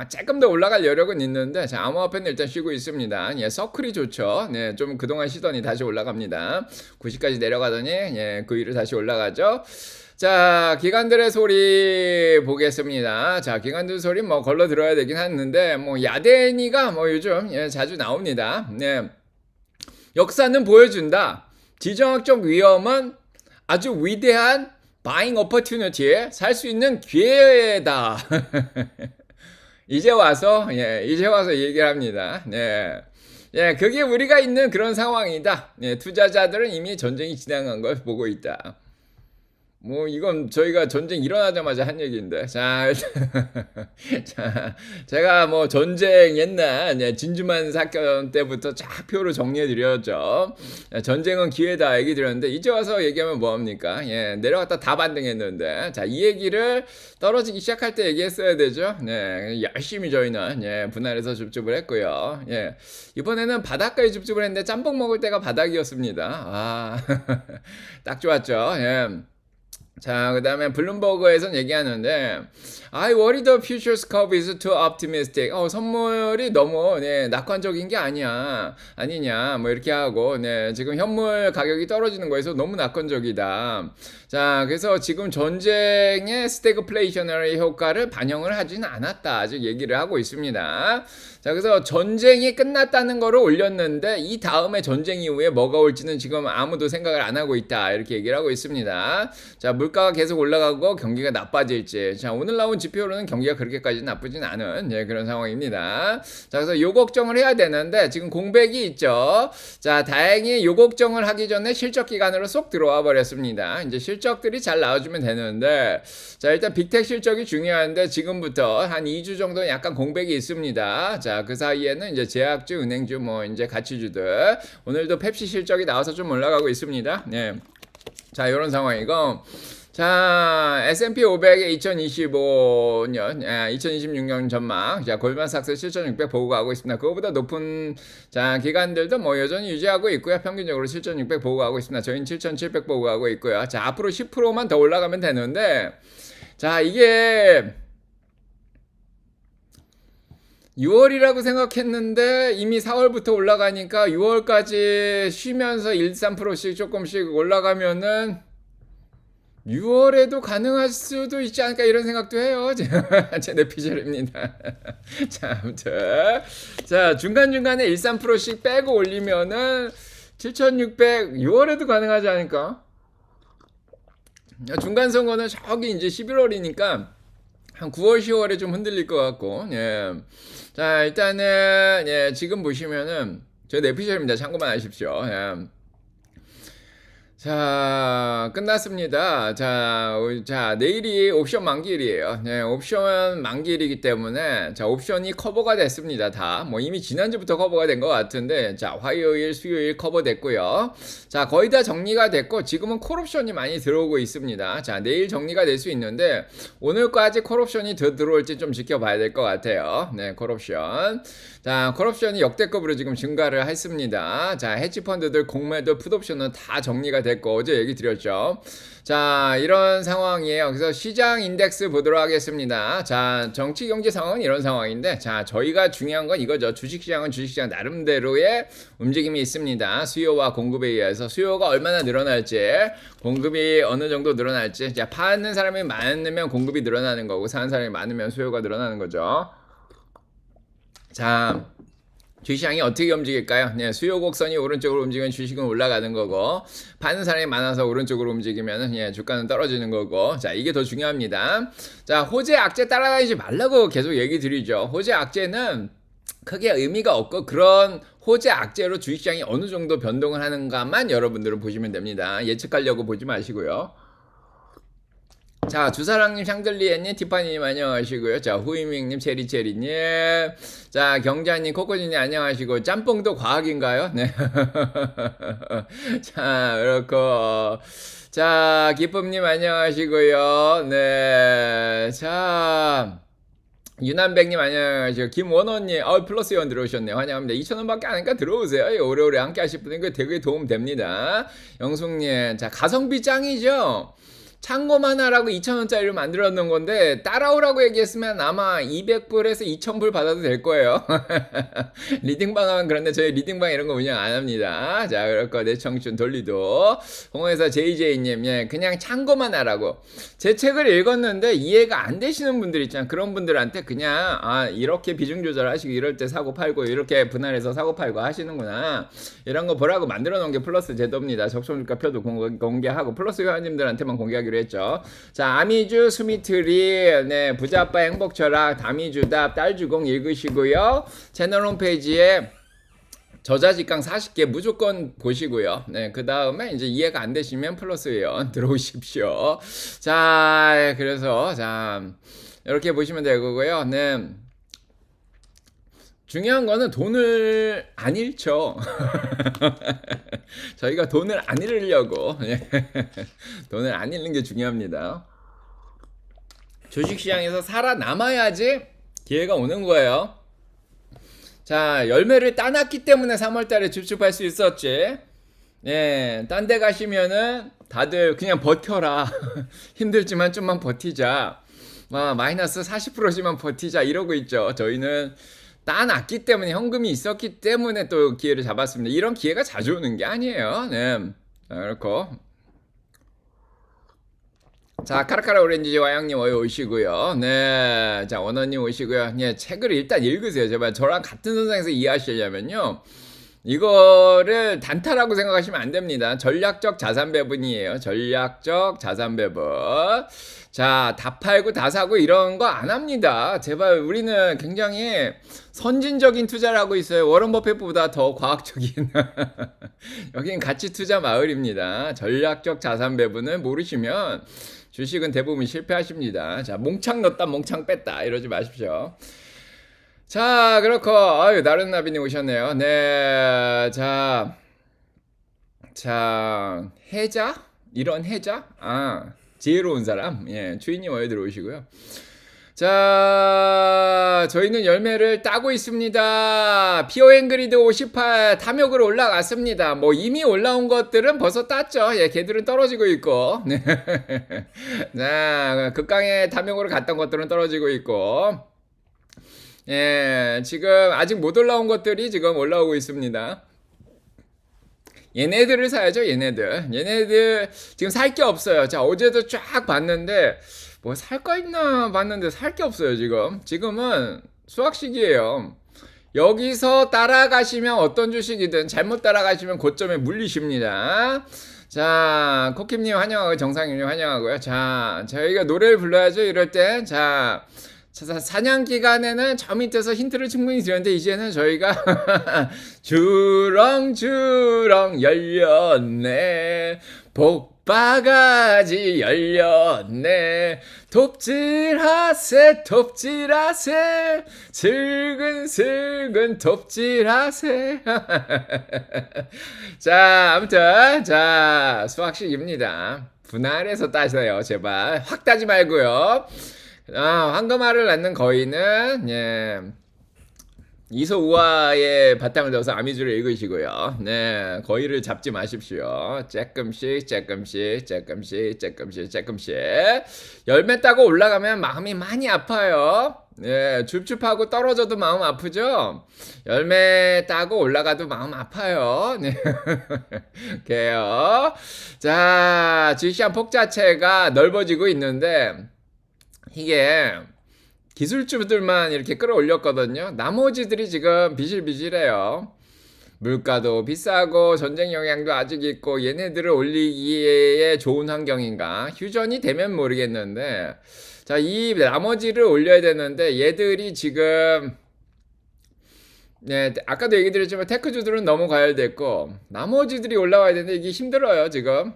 조금 더 올라갈 여력은 있는데, 자, 암호화폐는 일단 쉬고 있습니다. 예, 서클이 좋죠. 네, 좀 그동안 쉬더니 다시 올라갑니다. 90까지 내려가더니 예, 그 위로 다시 올라가죠. 자, 기관들의 소리 보겠습니다. 자, 기관들 소리 뭐 걸러 들어야 되긴 하는데, 뭐 야데니가 뭐 요즘 예, 자주 나옵니다. 네. 역사는 보여준다. 지정학적 위험은 아주 위대한 buying opportunity에 살 수 있는 기회다. 이제 와서 얘기를 합니다. 네. 예, 그게 우리가 있는 그런 상황이다. 예, 투자자들은 이미 전쟁이 지나간 걸 보고 있다. 뭐 이건 저희가 전쟁 일어나자마자 한 얘기인데, 자, 자, 제가 뭐 전쟁 옛날 진주만 사건 때부터 쫙 표로 정리해 드렸죠. 전쟁은 기회다 얘기 드렸는데, 이제 와서 얘기하면 뭐합니까? 예, 내려갔다 다 반등했는데, 자, 이 얘기를 떨어지기 시작할 때 얘기했어야 되죠. 네, 열심히 저희는 예, 분할해서 줍줍을 했고요. 예, 이번에는 바닥까지 줍줍을 했는데 짬뽕 먹을 때가 바닥이었습니다. 딱 좋았죠. 예. 자, 그 다음에 블룸버그에선 얘기하는데, I worry the futures curve is too optimistic. 선물이 너무 낙관적인 게 아니냐 뭐 이렇게 하고, 지금 현물 가격이 떨어지는 거에서 너무 낙관적이다. 자, 그래서 지금 전쟁의 스태그플레이셔너리 효과를 반영을 하지는 않았다, 아직 얘기를 하고 있습니다. 자, 그래서 전쟁이 끝났다는 거를 올렸는데, 이 다음에 전쟁 이후에 뭐가 올지는 지금 아무도 생각을 안 하고 있다, 이렇게 얘기를 하고 있습니다. 자, 물가가 계속 올라가고 경기가 나빠질지. 자, 오늘 나온 지표로는 경기가 그렇게까지 나쁘진 않은 그런 상황입니다. 자, 그래서 요 걱정을 해야 되는데 지금 공백이 있죠. 자, 다행히 요 걱정을 하기 전에 실적 기간으로 쏙 들어와 버렸습니다. 이제 실적들이 잘 나와주면 되는데, 자, 일단 빅텍 실적이 중요한데 지금부터 한 2주 정도 약간 공백이 있습니다. 자, 그 사이에는 이제 제약주, 은행주, 뭐 이제 가치주들, 오늘도 펩시 실적이 나와서 좀 올라가고 있습니다. 네. 자, 이런 상황이고, 자, S&P 500의 2025년, 2026년 전망, 자, 골드만삭스 7,600 보고 가고 있습니다. 그거보다 높은, 자, 기관들도 뭐 여전히 유지하고 있고요. 평균적으로 7,600 보고 가고 있습니다. 저희는 7,700 보고 가고 있고요. 자, 앞으로 10%만 더 올라가면 되는데, 자, 이게, 6월이라고 생각했는데 이미 4월부터 올라가니까 6월까지 쉬면서 1, 3%씩 조금씩 올라가면은 6월에도 가능할 수도 있지 않을까 이런 생각도 해요. 제 내피셜입니다. 자, 아무튼 자, 중간중간에 1, 3%씩 빼고 올리면은 7,600 6월에도 가능하지 않을까? 중간 선거는 저기 이제 11월이니까 한 9월, 10월에 좀 흔들릴 것 같고, 예. 자, 일단은, 예, 지금 보시면은, 저 내피셜입니다. 참고만 하십시오. 예. 자, 끝났습니다. 자, 내일이 옵션 만기일이에요. 네, 옵션 만기일이기 때문에, 자, 옵션이 커버가 됐습니다. 다. 뭐, 이미 지난주부터 커버가 된 것 같은데, 자, 화요일, 수요일 커버됐고요. 자, 거의 다 정리가 됐고, 지금은 콜옵션이 많이 들어오고 있습니다. 자, 내일 정리가 될 수 있는데, 오늘까지 콜옵션이 더 들어올지 좀 지켜봐야 될 것 같아요. 네, 콜옵션. 자, 콜옵션이 역대급으로 지금 증가를 했습니다. 자, 헤지펀드들, 공매도, 풋옵션은 다 정리가 됐고, 어제 얘기 드렸죠. 자, 이런 상황이에요. 그래서 시장 인덱스 보도록 하겠습니다. 자, 정치 경제 상황은 이런 상황인데, 자, 저희가 중요한 건 이거죠. 주식시장은 주식시장 나름대로의 움직임이 있습니다. 수요와 공급에 의해서 수요가 얼마나 늘어날지, 공급이 어느 정도 늘어날지. 자, 파는 사람이 많으면 공급이 늘어나는 거고, 사는 사람이 많으면 수요가 늘어나는 거죠. 자, 주식시장이 어떻게 움직일까요? 네, 수요 곡선이 오른쪽으로 움직이면 주식은 올라가는 거고, 파는 사람이 많아서 오른쪽으로 움직이면 예, 주가는 떨어지는 거고. 자, 이게 더 중요합니다. 자, 호재 악재 따라다니지 말라고 계속 얘기 드리죠. 호재 악재는 크게 의미가 없고, 그런 호재 악재로 주식시장이 어느 정도 변동을 하는가만 여러분들은 보시면 됩니다. 예측하려고 보지 마시고요. 자, 주사랑님, 샹들리에님, 티파니님 안녕하시고요. 자, 후이밍님, 체리체리님, 자, 경자님, 코코진님 안녕하시고, 짬뽕도 과학인가요? 네. 자, 그렇고, 자, 기쁨님 안녕하시고요. 네, 자, 유난백님 안녕하세요. 김원원님 플러스 원 들어오셨네요. 환영합니다. 2,000원밖에 안 하니까 들어오세요. 오래오래 함께 하실 분은 되게 도움 됩니다. 영숙님, 자 가성비 짱이죠. 창고만 하라고 2,000원짜리로 만들어 놓은 건데 따라오라고 얘기했으면 아마 200불에서 2,000불 받아도 될 거예요. 리딩방 하면 그런데 저희 리딩방 이런 거 운영 안 합니다. 자, 그럴 거 내 청춘 돌리도. 홍해사 JJ님, 예, 그냥 창고만 하라고. 제 책을 읽었는데 이해가 안 되시는 분들 있잖아요. 그런 분들한테 그냥 이렇게 비중 조절하시고 이럴 때 사고 팔고 이렇게 분할해서 사고 팔고 하시는구나. 이런 거 보라고 만들어 놓은 게 플러스 제도입니다. 적성주가표도 공개하고 플러스 회원님들한테만 공개하기로 했죠. 자, 아미주, 수미트리, 네, 부자아빠 행복철학, 다미주답, 딸주공 읽으시고요. 채널 홈페이지에 저자직강 40개 무조건 보시고요. 네, 그 다음에 이제 이해가 안 되시면 플러스 회원 들어오십시오. 자, 그래서 자 이렇게 보시면 되고요. 네. 중요한 거는 돈을 안 잃죠. 저희가 돈을 안 잃으려고 돈을 안 잃는 게 중요합니다. 주식시장에서 살아남아야지 기회가 오는 거예요. 자, 열매를 따놨기 때문에 3월달에 줍줍할 수 있었지. 예, 딴 데 가시면은 다들 그냥 버텨라. 힘들지만 좀만 버티자. 마이너스 40%지만 버티자 이러고 있죠. 저희는 따놨기 때문에 현금이 있었기 때문에 또 기회를 잡았습니다. 이런 기회가 자주 오는 게 아니에요. 네. 자, 그렇고. 자, 카라카라 오렌지 와양님 오시고요. 네. 자, 원원님 오시고요. 네, 책을 일단 읽으세요. 제발 저랑 같은 선상에서 이해하시려면요. 이거를 단타라고 생각하시면 안 됩니다. 전략적 자산 배분이에요. 전략적 자산 배분. 자, 다 팔고 다 사고 이런 거 안 합니다. 제발 우리는 굉장히 선진적인 투자를 하고 있어요. 워런 버핏보다 더 과학적인. 여기는 가치 투자 마을입니다. 전략적 자산 배분을 모르시면 주식은 대부분 실패하십니다. 자, 몽창 넣었다 몽창 뺐다 이러지 마십시오. 자, 그렇고 나른나비님 오셨네요. 네, 자, 해자? 이런 해자? 지혜로운 사람? 예, 주인님 어여 들어오시고요. 자, 저희는 열매를 따고 있습니다. 피어앵그리드 58 탐욕으로 올라갔습니다. 뭐 이미 올라온 것들은 벌써 땄죠. 예, 걔들은 떨어지고 있고. 자, 극강의 탐욕으로 갔던 것들은 떨어지고 있고. 예, 지금 아직 못 올라온 것들이 지금 올라오고 있습니다. 얘네들을 사야죠, 얘네들 지금 살 게 없어요. 자, 어제도 쫙 봤는데 뭐 살 거 있나 봤는데 살 게 없어요. 지금은 수학 시기예요. 여기서 따라가시면 어떤 주식이든 잘못 따라가시면 고점에 물리십니다. 자, 코킴님 환영하고 정상님님 환영하고요. 자, 저희가 노래를 불러야죠. 이럴 때. 자, 사냥 기간에는 저 밑에서 힌트를 충분히 드렸는데 이제는 저희가 주렁주렁 열렸네, 복바가지 열렸네, 톱질하세 슬근슬근 톱질하세. 자, 아무튼 자, 수학식입니다. 분할해서 따세요. 제발 확 따지 말고요. 황금알을 낳는 거위는 예, 이소우화의 바탕을 둬서 아미주를 읽으시고요. 네, 거위를 잡지 마십시오. 조금씩 열매 따고 올라가면 마음이 많이 아파요. 예, 줍줍하고 떨어져도 마음 아프죠? 열매 따고 올라가도 마음 아파요. 네. 그래요. 자, 주식시장 폭 자체가 넓어지고 있는데 이게 기술주들만 이렇게 끌어올렸거든요. 나머지들이 지금 비실비실해요. 물가도 비싸고 전쟁 영향도 아직 있고 얘네들을 올리기에 좋은 환경인가? 휴전이 되면 모르겠는데, 자, 이 나머지를 올려야 되는데 얘들이 지금 네, 아까도 얘기 드렸지만 테크주들은 너무 과열됐고 나머지들이 올라와야 되는데 이게 힘들어요. 지금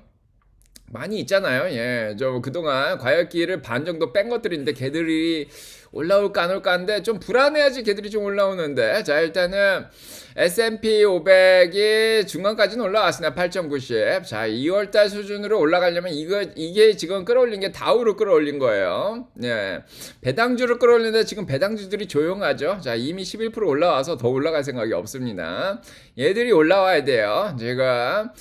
많이 있잖아요. 예. 좀 그동안 과열기를 반 정도 뺀 것들인데 걔들이 올라올까 안 올까인데 좀 불안해야지 걔들이 좀 올라오는데. 자, 일단은 S&P 500이 중간까지는 올라왔습니다. 8.90. 자, 2월 달 수준으로 올라가려면 이게 지금 끌어올린 게 다우로 끌어올린 거예요. 예. 배당주를 끌어올리는데 지금 배당주들이 조용하죠. 자, 이미 11% 올라와서 더 올라갈 생각이 없습니다. 얘들이 올라와야 돼요. 제가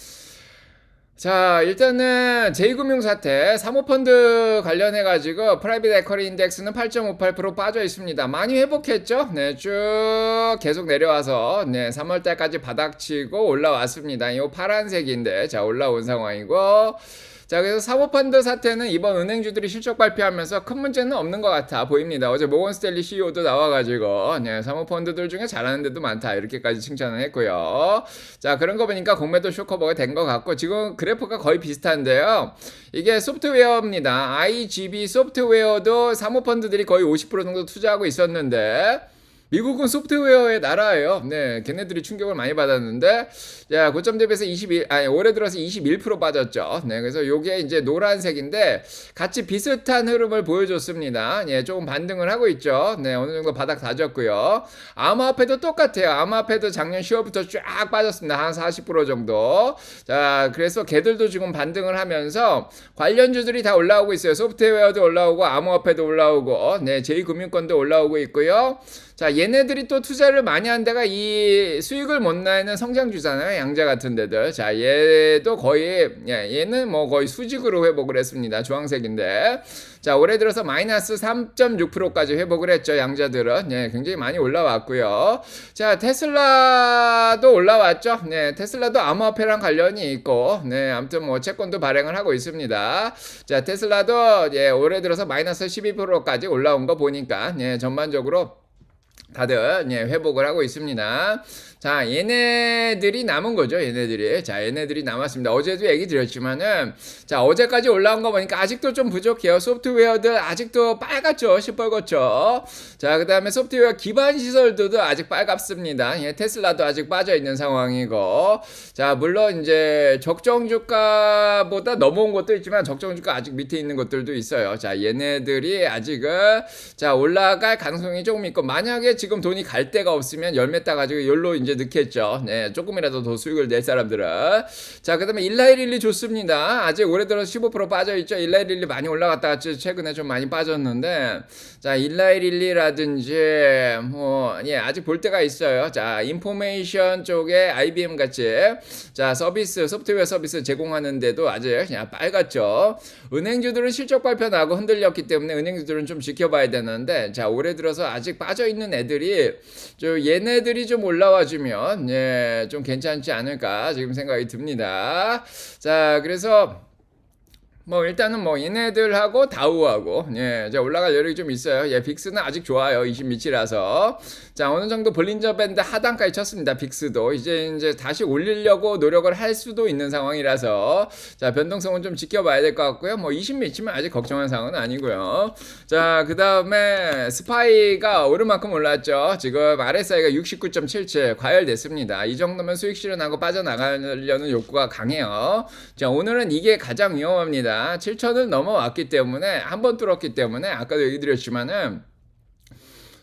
자, 일단은 제2금융사태 사모펀드 관련해가지고 프라이빗 에쿼리 인덱스는 8.58% 빠져 있습니다. 많이 회복했죠? 네, 쭉 계속 내려와서 네, 3월달까지 바닥치고 올라왔습니다. 이 파란색인데 자, 올라온 상황이고, 자, 그래서 사모펀드 사태는 이번 은행주들이 실적 발표하면서 큰 문제는 없는 것 같아 보입니다. 어제 모건 스탠리 CEO도 나와가지고 네, 사모펀드들 중에 잘하는 데도 많다 이렇게까지 칭찬을 했고요. 자, 그런 거 보니까 공매도 쇼커버가 된 것 같고, 지금 그래프가 거의 비슷한데요. 이게 소프트웨어입니다. IGB 소프트웨어도 사모펀드들이 거의 50% 정도 투자하고 있었는데, 미국은 소프트웨어의 나라예요. 네, 걔네들이 충격을 많이 받았는데, 자, 고점 대비해서 올해 들어서 21% 빠졌죠. 네, 그래서 요게 이제 노란색인데, 같이 비슷한 흐름을 보여줬습니다. 예, 조금 반등을 하고 있죠. 네, 어느 정도 바닥 다졌고요. 암호화폐도 똑같아요. 암호화폐도 작년 10월부터 쫙 빠졌습니다. 한 40% 정도. 자, 그래서 걔들도 지금 반등을 하면서 관련주들이 다 올라오고 있어요. 소프트웨어도 올라오고, 암호화폐도 올라오고, 네, 제2금융권도 올라오고 있고요. 자, 얘네들이 또 투자를 많이 한 데가 이 수익을 못 내는 성장주잖아요. 양자 같은 데들. 자, 얘도 거의, 얘는 뭐 거의 수직으로 회복을 했습니다. 주황색인데. 자, 올해 들어서 마이너스 3.6%까지 회복을 했죠. 양자들은. 네, 굉장히 많이 올라왔고요. 자, 테슬라도 올라왔죠. 네, 테슬라도 암호화폐랑 관련이 있고, 네, 아무튼 뭐 채권도 발행을 하고 있습니다. 자, 테슬라도 예, 올해 들어서 마이너스 12%까지 올라온 거 보니까, 예, 전반적으로 다들 예, 회복을 하고 있습니다. 자, 얘네들이 남은 거죠. 얘네들이. 자, 얘네들이 남았습니다. 어제도 얘기 드렸지만은, 자, 어제까지 올라온 거 보니까 아직도 좀 부족해요. 소프트웨어들 아직도 빨갛죠. 시뻘겋죠. 자, 그 다음에 소프트웨어 기반 시설들도 아직 빨갛습니다. 예, 테슬라도 아직 빠져 있는 상황이고. 자, 물론 이제 적정 주가보다 넘어온 것도 있지만 적정 주가 아직 밑에 있는 것들도 있어요. 자, 얘네들이 아직은 자, 올라갈 가능성이 조금 있고, 만약에 지금 돈이 갈 데가 없으면 열매 따가지고 열로 이제 넣겠죠. 네, 조금이라도 더 수익을 낼 사람들은. 자, 그 다음에 일라이릴리 좋습니다. 아직 올해 들어서 15% 빠져있죠. 일라이릴리 많이 올라갔다가 최근에 좀 많이 빠졌는데, 자, 일라이릴리라든지 뭐 예, 아직 볼 때가 있어요. 자, 인포메이션 쪽에 IBM 같이 자, 소프트웨어 서비스 제공하는데도 아직 그냥 빨갛죠. 은행주들은 실적 발표 나고 흔들렸기 때문에 은행주들은 좀 지켜봐야 되는데, 자, 올해 들어서 아직 빠져있는 애들이 얘네들이 좀 올라와 주면 예, 좀 괜찮지 않을까 지금 생각이 듭니다. 자, 그래서 뭐 일단은 뭐 얘네들하고 다우하고 예, 이제 올라갈 여력이 좀 있어요. 예, 빅스는 아직 좋아요. 20미치라서. 자, 어느 정도 볼린저 밴드 하단까지 쳤습니다. 빅스도 이제 다시 올리려고 노력을 할 수도 있는 상황이라서, 자, 변동성은 좀 지켜봐야 될 것 같고요. 뭐 20미치면 아직 걱정할 상황은 아니고요. 자, 그 다음에 스파이가 오를 만큼 올랐죠. 지금 RSI가 69.77 과열됐습니다. 이 정도면 수익 실현하고 빠져나가려는 욕구가 강해요. 자, 오늘은 이게 가장 위험합니다. 7천을 넘어왔기 때문에, 한 번 뚫었기 때문에, 아까도 얘기 드렸지만은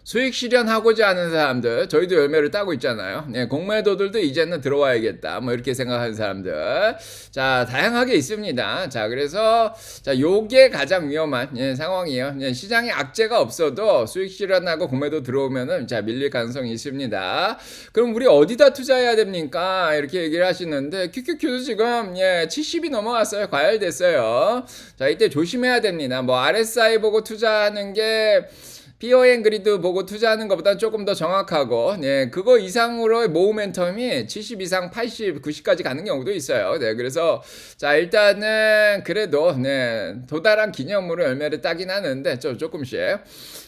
수익 실현하고자 하는 사람들, 저희도 열매를 따고 있잖아요. 네, 공매도들도 이제는 들어와야겠다. 뭐 이렇게 생각하는 사람들. 자, 다양하게 있습니다. 자, 그래서 자, 요게 가장 위험한 예, 상황이에요. 예, 시장에 악재가 없어도 수익 실현하고 공매도 들어오면은 자, 밀릴 가능성이 있습니다. 그럼 우리 어디다 투자해야 됩니까? 이렇게 얘기를 하시는데, QQQ도 지금 예, 70이 넘어갔어요. 과열됐어요. 자, 이때 조심해야 됩니다. 뭐 RSI 보고 투자하는 게 피어 앤 그리드 보고 투자하는 것보다 조금 더 정확하고, 네, 그거 이상으로의 모멘텀이 70 이상 80, 90까지 가는 경우도 있어요. 네, 그래서 자, 일단은 그래도 네, 도달한 기념으로 열매를 따긴 하는데 조금씩.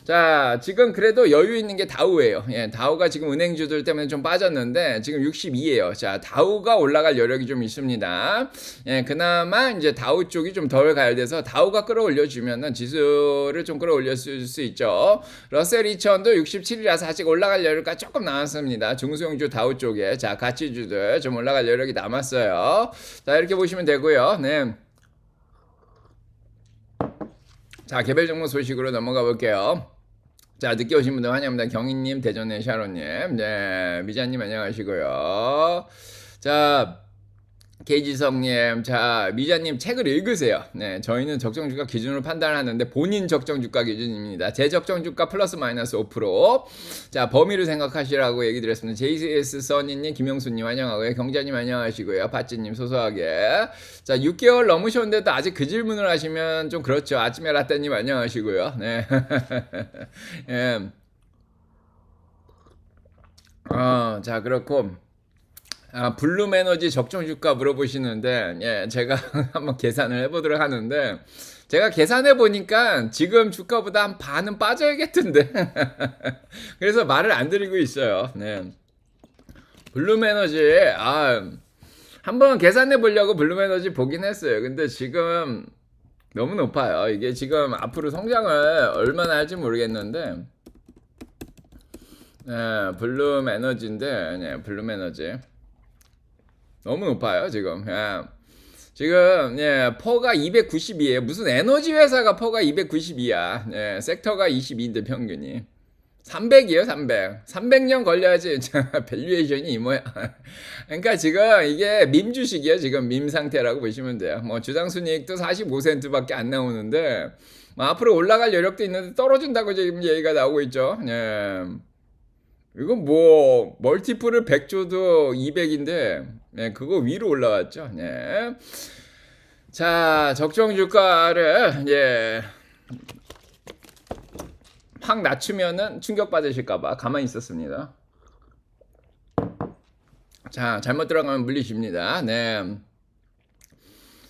자, 지금 그래도 여유 있는 게 다우예요. 예, 다우가 지금 은행주들 때문에 좀 빠졌는데 지금 62예요. 자, 다우가 올라갈 여력이 좀 있습니다. 예, 그나마 이제 다우 쪽이 좀 덜 가열돼서 다우가 끌어올려주면은 지수를 좀 끌어올릴 수 있죠. 러셀 2000도 67이라서 아직 올라갈 여력이 조금 남았습니다. 중소형주 다우 쪽에. 자, 가치주들 좀 올라갈 여력이 남았어요. 자, 이렇게 보시면 되고요. 네. 자, 개별 종목 소식으로 넘어가 볼게요. 자, 늦게 오신 분들 환영합니다. 경희님, 대전의 샤론님, 네, 미자님 안녕하시고요. 자, 계지성님, 자, 미자님 책을 읽으세요. 네, 저희는 적정주가 기준으로 판단하는데 본인 적정주가 기준입니다. 제 적정주가 플러스 마이너스 5%. 자, 범위를 생각하시라고 얘기 드렸습니다. JCS 써니님, 김영수님 안녕하고요. 경자님 안녕하시고요. 파찌님 소소하게. 자, 6개월 넘으셨는데도 아직 그 질문을 하시면 좀 그렇죠. 아침에 라떼님 안녕하시고요. 네. 예. 자, 그렇고. 블룸 에너지 적정 주가 물어보시는데, 예, 제가 한번 계산을 해보도록 하는데, 제가 계산해 보니까 지금 주가보다 한 반은 빠져야겠던데. 그래서 말을 안 드리고 있어요. 네. 블룸 에너지, 한번 계산해 보려고 블룸 에너지 보긴 했어요. 근데 지금 너무 높아요. 이게 지금 앞으로 성장을 얼마나 할지 모르겠는데, 블룸 에너지인데, 네, 블룸 에너지. 너무 높아요 지금. 지금 퍼가 292에요. 무슨 에너지 회사가 퍼가 292야. 섹터가 22인데 평균이 300이에요. 300년 걸려야지 밸류에이션이 이 모양. 그러니까 지금 이게 밈 주식이에요. 지금 밈 상태라고 보시면 돼요. 뭐 주당 순이익도 45센트밖에 안 나오는데 뭐 앞으로 올라갈 여력도 있는데 떨어진다고 지금 얘기가 나오고 있죠. 이건 뭐 멀티플을 100줘도 200인데 그거 위로 올라왔죠. 네. 자, 적정 주가를 확 낮추면은 충격 받으실까봐 가만히 있었습니다. 자, 잘못 들어가면 물리십니다. 네.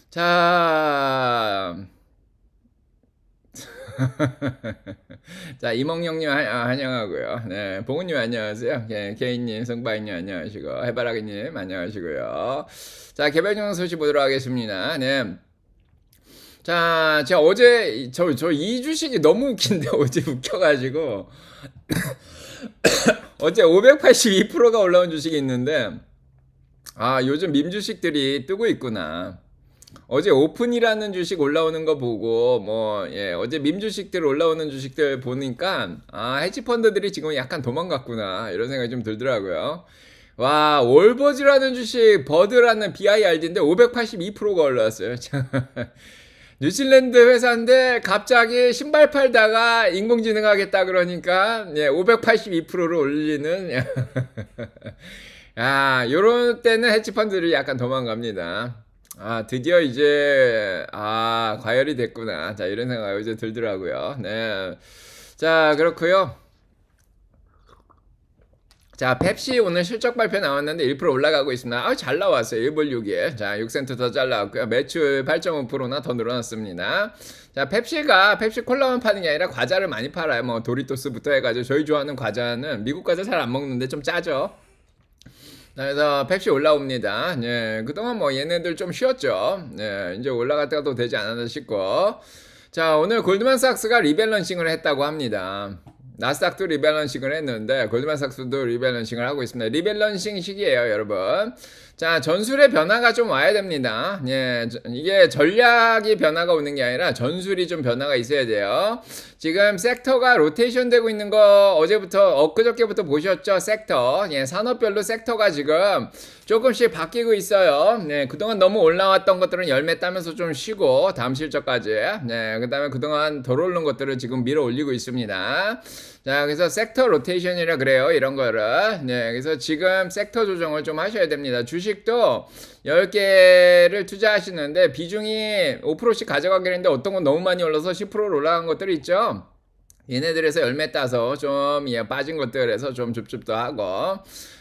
자. 자, 이몽룡님 환영하고요. 네, 봉우님 안녕하세요. 개인님, 성바이님 안녕하시고, 해바라기님 안녕하시고요. 자, 개별종목 소식 보도록 하겠습니다. 네. 자, 제가 어제 저 이 주식이 너무 웃긴데 어제 웃겨가지고 어제 582%가 올라온 주식이 있는데 요즘 밈 주식들이 뜨고 있구나. 어제 오픈이라는 주식 올라오는 거 보고 어제 밈 주식들 올라오는 주식들 보니까 헤지펀드들이 지금 약간 도망갔구나 이런 생각이 좀 들더라고요. 와, 월버즈라는 주식 버드라는 BIRD인데 582%가 올라왔어요. 뉴질랜드 회사인데 갑자기 신발 팔다가 인공지능 하겠다 그러니까 582%를 올리는 요런 때는 헤지펀드들이 약간 도망갑니다. 드디어 이제 과열이 됐구나. 자, 이런 생각이 이제 들더라고요. 네. 자, 그렇고요. 자, 펩시 오늘 실적 발표 나왔는데 1% 올라가고 있습니다. 잘 나왔어요. 1불 6일. 자, 6센트 더 잘 나왔고요. 매출 8.5%나 더 늘어났습니다. 자, 펩시 콜라만 파는 게 아니라 과자를 많이 팔아요. 뭐 도리토스부터 해가지고 저희 좋아하는 과자는 미국 과자 잘 안 먹는데 좀 짜죠. 그래서 펩시 올라옵니다. 그동안 뭐 얘네들 좀 쉬었죠. 이제 올라갔다가 또 되지 않았나 싶고. 자, 오늘 골드만삭스가 리밸런싱을 했다고 합니다. 나스닥도 리밸런싱을 했는데 골드만삭스도 리밸런싱을 하고 있습니다. 리밸런싱 시기예요, 여러분. 자, 전술의 변화가 좀 와야 됩니다. 이게 전략이 변화가 오는 게 아니라 전술이 좀 변화가 있어야 돼요. 지금 섹터가 로테이션 되고 있는 거 엊그저께부터 보셨죠? 섹터. 산업별로 섹터가 지금 조금씩 바뀌고 있어요. 그동안 너무 올라왔던 것들은 열매 따면서 좀 쉬고 다음 실적까지. 그 다음에 그동안 덜 오른 것들을 지금 밀어 올리고 있습니다. 자, 그래서 섹터 로테이션이라 그래요. 이런 거를. 그래서 지금 섹터 조정을 좀 하셔야 됩니다. 주식도 10개를 투자하시는데 비중이 5%씩 가져가긴 했는데 어떤 건 너무 많이 올라서 10%로 올라간 것들이 있죠. 얘네들에서 열매 따서 좀 빠진 것들에서 좀 줍줍도 하고.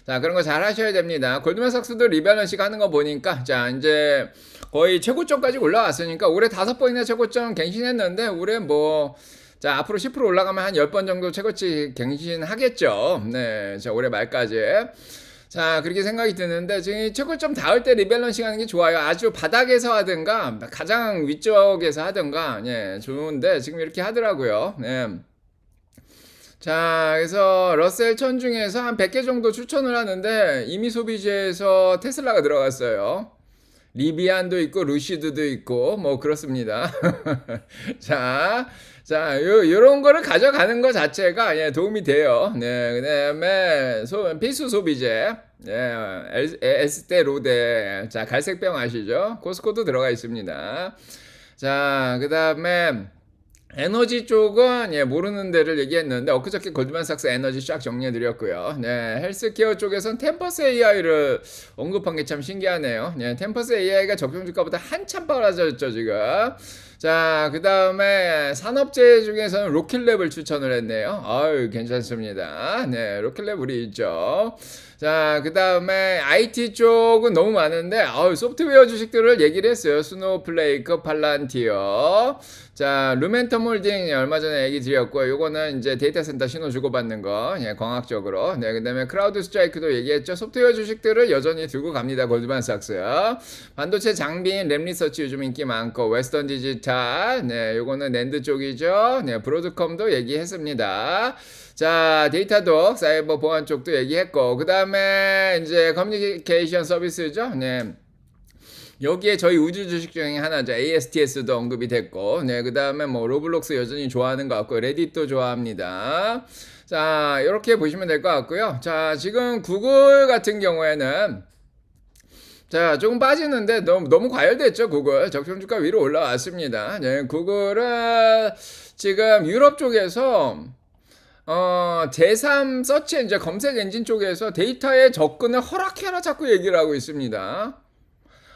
자, 그런 거 잘 하셔야 됩니다. 골드만삭스도 리밸런싱 하는 거 보니까 자, 이제 거의 최고점까지 올라왔으니까 올해 5번이나 최고점 갱신했는데 올해 자, 앞으로 10% 올라가면 한 10번 정도 최고치 갱신하겠죠. 자, 올해 말까지. 자, 그렇게 생각이 드는데 지금 최고점 닿을 때 리밸런싱 하는 게 좋아요. 아주 바닥에서 하든가 가장 위쪽에서 하든가 좋은데 지금 이렇게 하더라고요. 자, 그래서 러셀 1000 중에서 한 100개 정도 추천을 하는데 이미 소비재에서 테슬라가 들어갔어요. 리비안도 있고 루시드도 있고 뭐 그렇습니다. 자, 요런 거를 가져가는 것 자체가 예, 도움이 돼요. 네, 그다음에 필수 소비재. 예, 에스테 로데. 자, 갈색병 아시죠? 코스코도 들어가 있습니다. 자, 그다음에 에너지 쪽은 예, 모르는 데를 얘기했는데 엊그저께 골드만삭스 에너지 쫙 정리해 드렸고요. 네, 헬스케어 쪽에선 템퍼스 AI를 언급한 게 참 신기하네요. 네, 템퍼스 AI가 적정주가보다 한참 빨라졌죠 지금. 자, 그 다음에 산업재 중에서는 로켓랩을 추천을 했네요. 아유, 괜찮습니다. 네, 로켓랩 우리 있죠. 자, 그 다음에 IT 쪽은 너무 많은데, 소프트웨어 주식들을 얘기를 했어요. 스노우플레이크, 팔란티어. 자, 루멘텀 홀딩 얼마 전에 얘기 드렸고, 요거는 이제 데이터 센터 신호 주고받는 거, 예, 광학적으로. 네, 그 다음에 크라우드 스트라이크도 얘기했죠. 소프트웨어 주식들을 여전히 들고 갑니다. 골드만삭스. 반도체 장비인 램리서치 요즘 인기 많고, 웨스턴 디지털, 네, 요거는 낸드 쪽이죠. 네, 브로드컴도 얘기했습니다. 자, 데이터도 사이버 보안 쪽도 얘기했고, 그 다음에 이제 커뮤니케이션 서비스죠. 네. 여기에 저희 우주 주식 중에 하나죠. ASTS도 언급이 됐고, 네, 그 다음에 뭐 로블록스 여전히 좋아하는 것 같고, 레딧도 좋아합니다. 자, 이렇게 보시면 될 것 같고요. 자, 지금 구글 같은 경우에는 자, 조금 빠지는데 너무 과열됐죠, 구글. 적정주가 위로 올라왔습니다. 네, 구글은 지금 유럽 쪽에서 제3 서치 이제 검색 엔진 쪽에서 데이터의 접근을 허락해라 자꾸 얘기를 하고 있습니다.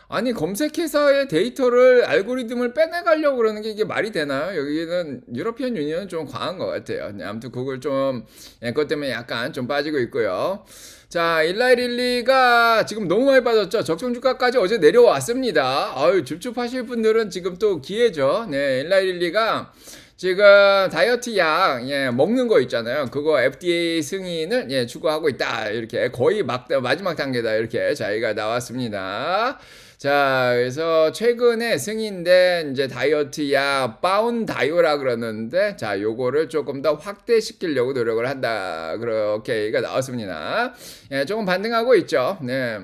아니, 검색회사의 데이터를 알고리즘을 빼내가려고 그러는 게 이게 말이 되나요? 여기는 유러피언 유니언은 좀 과한 것 같아요. 네, 아무튼 구글 좀 그것 때문에 약간 좀 빠지고 있고요. 자, 일라이릴리가 지금 너무 많이 빠졌죠. 적정주가까지 어제 내려왔습니다. 아유, 줍줍하실 분들은 지금 또 기회죠. 네, 일라이릴리가 지금 다이어트 약 예, 먹는 거 있잖아요. 그거 FDA 승인을 예, 추구하고 있다. 이렇게 거의 마지막 단계다. 이렇게 자기가 나왔습니다. 자, 그래서 최근에 승인된 이제 다이어트 약 바운다이오라 그러는데, 자, 요거를 조금 더 확대시키려고 노력을 한다. 그렇게 얘기가 나왔습니다. 예, 조금 반등하고 있죠. 네.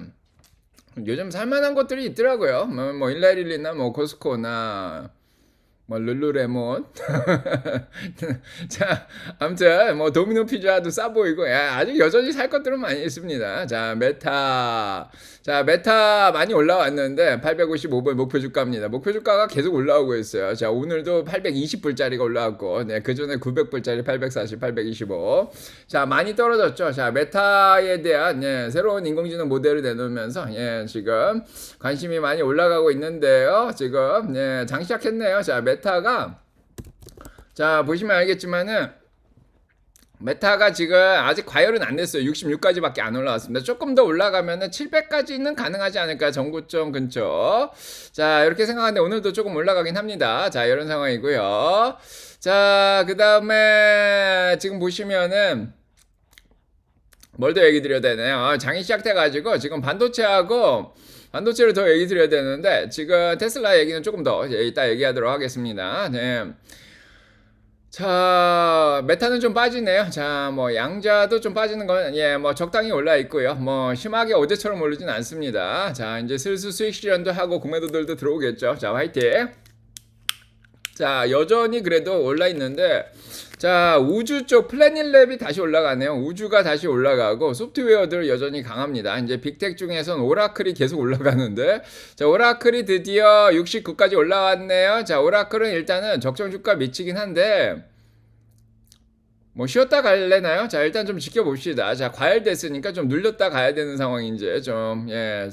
요즘 살만한 것들이 있더라고요. 뭐 일라이릴리나 뭐 코스코나 뭐 룰루레몬. 자, 아무튼 뭐 도미노 피자도 싸 보이고, 야, 아직 여전히 살 것들은 많이 있습니다. 자, 메타 많이 올라왔는데 855불 목표 주가입니다. 목표 주가가 계속 올라오고 있어요. 자, 오늘도 820불짜리가 올라왔고, 네, 그 전에 900불짜리 840, 825. 자, 많이 떨어졌죠. 자, 메타에 대한 예, 새로운 인공지능 모델을 내놓으면서 예, 지금 관심이 많이 올라가고 있는데요. 지금 예, 장시작했네요. 자, 메타가 자, 보시면 알겠지만은 메타가 지금 아직 과열은 안 됐어요. 66까지밖에 안 올라왔습니다. 조금 더 올라가면은 700까지는 가능하지 않을까. 전고점 근처. 자, 이렇게 생각하는데 오늘도 조금 올라가긴 합니다. 자, 이런 상황이고요. 자, 그 다음에 지금 보시면은 뭘 더 얘기 드려야 되나요? 장이 시작돼가지고 지금 반도체를 더 얘기 드려야 되는데 지금 테슬라 얘기는 조금 더 이따 얘기하도록 하겠습니다. 네. 자, 메타는 좀 빠지네요. 자, 뭐 양자도 좀 빠지는 건 예, 뭐 적당히 올라 있고요. 뭐 심하게 어제처럼 오르진 않습니다. 자, 이제 슬슬 수익 실현도 하고 구매도들도 들어오겠죠. 자, 화이팅. 자, 여전히 그래도 올라 있는데 자, 우주 쪽 플래닛랩이 다시 올라가네요. 우주가 다시 올라가고 소프트웨어들 여전히 강합니다. 이제 빅텍 중에선 오라클이 계속 올라가는데 자, 오라클이 드디어 69까지 올라왔네요. 자, 오라클은 일단은 적정 주가 미치긴 한데 뭐 쉬었다 갈래나요? 자, 일단 좀 지켜봅시다. 자, 과열됐으니까 좀 눌렸다 가야 되는 상황인지 좀 예.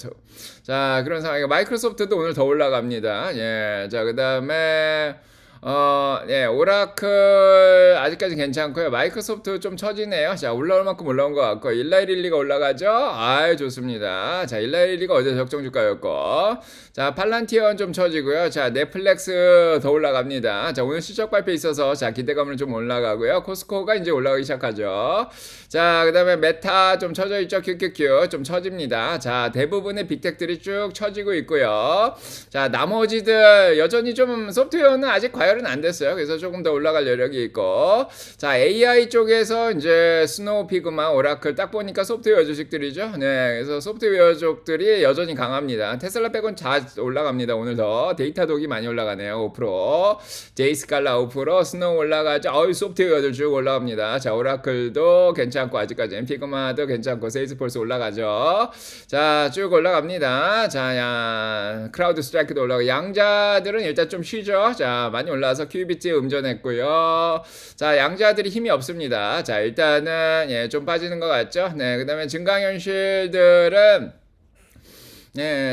자, 그런 상황이고 마이크로소프트도 오늘 더 올라갑니다. 예. 자, 그다음에 예, 오라클 아직까지 괜찮고요. 마이크로소프트 좀 처지네요. 자, 올라올 만큼 올라온 것 같고 일라이릴리가 올라가죠. 아유, 좋습니다. 자, 일라이릴리가 어제 적정 주가였고 자, 팔란티어는 좀 처지고요. 자, 넷플렉스 더 올라갑니다. 자, 오늘 실적 발표 있어서 자, 기대감을 좀 올라가고요. 코스코가 이제 올라가기 시작하죠. 자, 그 다음에 메타 좀 처져 있죠. QQQ 좀 처집니다. 자, 대부분의 빅텍들이 쭉 처지고 있고요. 자, 나머지들 여전히 좀 소프트웨어는 아직 과연 과열은 안 됐어요. 그래서 조금 더 올라갈 여력이 있고. 자, AI 쪽에서 이제 스노우 피그마, 오라클 딱 보니까 소프트웨어 주식들이죠. 네, 그래서 소프트웨어 쪽들이 여전히 강합니다. 테슬라 빼곤 잘 올라갑니다. 오늘 더 데이터독이 많이 올라가네요. 5%, 제이스칼라 5%, 스노우 올라가죠. 소프트웨어들 쭉 올라갑니다. 자, 오라클도 괜찮고 아직까지 피그마도 괜찮고 세일즈폴스 올라가죠. 자, 쭉 올라갑니다. 자, 크라우드 스트라이크도 올라가고 양자들은 일단 좀 쉬죠. 자, 많이 올라와서 QBT 음전했고요. 자, 양자들이 힘이 없습니다. 자, 일단은 좀 빠지는 것 같죠. 네, 그다음에 증강현실들은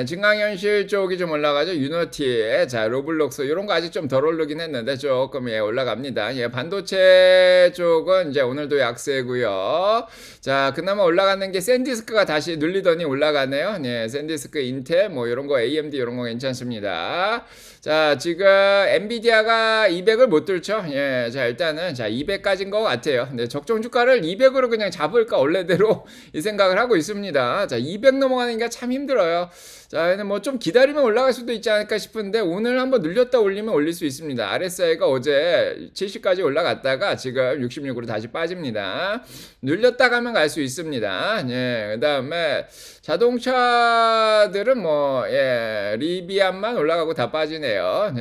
증강현실 쪽이 좀 올라가죠. 유노티, 자, 로블록스, 이런 거 아직 좀 덜 오르긴 했는데 조금 올라갑니다. 반도체 쪽은 이제 오늘도 약세고요. 자, 그나마 올라가는 게 샌디스크가 다시 눌리더니 올라가네요. 네, 샌디스크, 인텔, 뭐 이런 거, AMD 이런 거 괜찮습니다. 자, 지금 엔비디아가 200을 못 뚫죠. 자, 일단은 200까지인 것 같아요. 네, 적정 주가를 200으로 그냥 잡을까 원래대로 이 생각을 하고 있습니다. 자, 200 넘어가는 게 참 힘들어요. 자, 뭐 좀 기다리면 올라갈 수도 있지 않을까 싶은데 오늘 한번 늘렸다 올리면 올릴 수 있습니다. RSI가 어제 70까지 올라갔다가 지금 66으로 다시 빠집니다. 늘렸다 가면 갈 수 있습니다. 그다음에 자동차들은 리비안만 올라가고 다 빠지네요.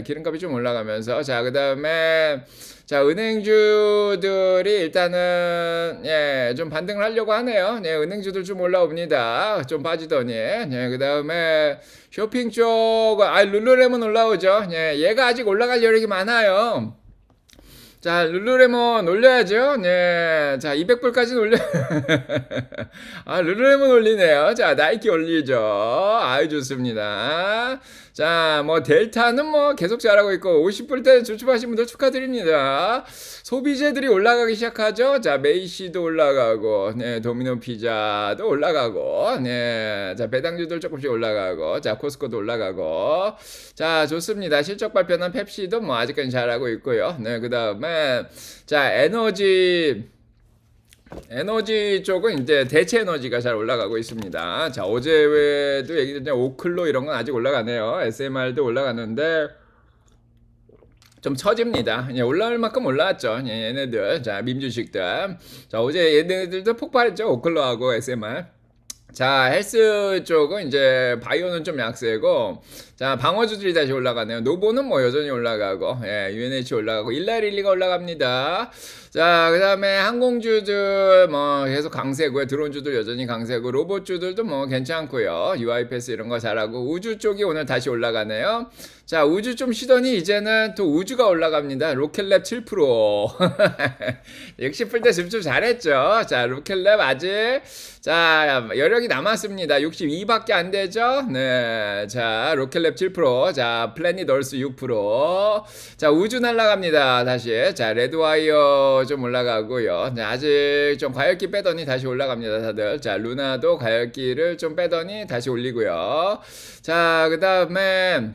기름값이 좀 올라가면서 그다음에 은행주들이 일단은 좀 반등을 하려고 하네요. 은행주들 좀 올라옵니다. 좀 빠지더니. 그다음에 쇼핑 쪽은 룰루레몬 올라오죠. 얘가 아직 올라갈 여력이 많아요. 자, 룰루레몬 올려야죠. 네. 자, 200불까지는 올려. 룰루레몬 올리네요. 자, 나이키 올리죠. 좋습니다. 자, 델타는 계속 잘하고 있고, 50불대 주춤하신 분들 축하드립니다. 소비재들이 올라가기 시작하죠. 자, 메이시도 올라가고, 도미노 피자도 올라가고, 자, 배당주들 조금씩 올라가고, 자, 코스코도 올라가고, 자, 좋습니다. 실적 발표는 펩시도 아직까지 잘하고 있고요. 그 다음에, 자, 에너지 쪽은 이제 대체 에너지가 잘 올라가고 있습니다. 자, 어제도 얘기했는데 오클로 이런 건 아직 올라가네요. SMR도 올라가는데 좀 처집니다. 올라올 만큼 올라왔죠. 얘네들. 자, 민주식들. 자, 어제 얘네들도 폭발했죠. 오클로하고 SMR. 자, 헬스 쪽은 이제 바이오는 좀 약세고, 자, 방어주들이 다시 올라가네요. 노보는 여전히 올라가고, UNH 올라가고, 일라릴리가 올라갑니다. 자, 그 다음에 항공주들 계속 강세고요. 드론주들 여전히 강세고, 로봇주들도 괜찮고요. UiPath 이런 거 잘하고, 우주 쪽이 오늘 다시 올라가네요. 자, 우주 좀 쉬더니 이제는 또 우주가 올라갑니다. 로켓랩 7%. 역시 풀때 습좀 잘했죠. 자, 로켓랩 아직, 자, 여력이 남았습니다. 62밖에 안 되죠? 네. 자, 로켓랩 7%. 자, 플래닛 얼스 6%. 자, 우주 날아갑니다. 다시. 자, 레드와이어 좀 올라가고요. 자, 아직 좀 과열기 빼더니 다시 올라갑니다. 다들. 자, 루나도 과열기를 좀 빼더니 다시 올리고요. 자, 그 다음에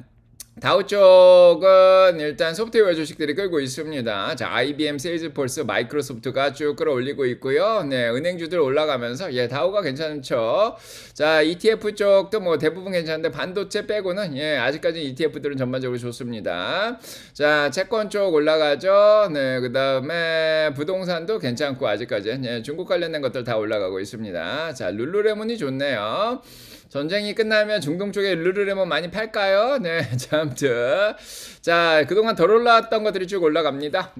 다우 쪽은 일단 소프트웨어 주식들이 끌고 있습니다. 자, IBM, 세일즈폴스, 마이크로소프트가 쭉 끌어올리고 있고요. 은행주들 올라가면서 다우가 괜찮죠. 자, ETF 쪽도 대부분 괜찮은데 반도체 빼고는 아직까지 ETF들은 전반적으로 좋습니다. 자, 채권 쪽 올라가죠. 그다음에 부동산도 괜찮고 아직까지 중국 관련된 것들 다 올라가고 있습니다. 자, 룰루레몬이 좋네요. 전쟁이 끝나면 중동 쪽에 룰루레몬 많이 팔까요? 자, 아무튼. 자, 그동안 덜 올라왔던 것들이 쭉 올라갑니다.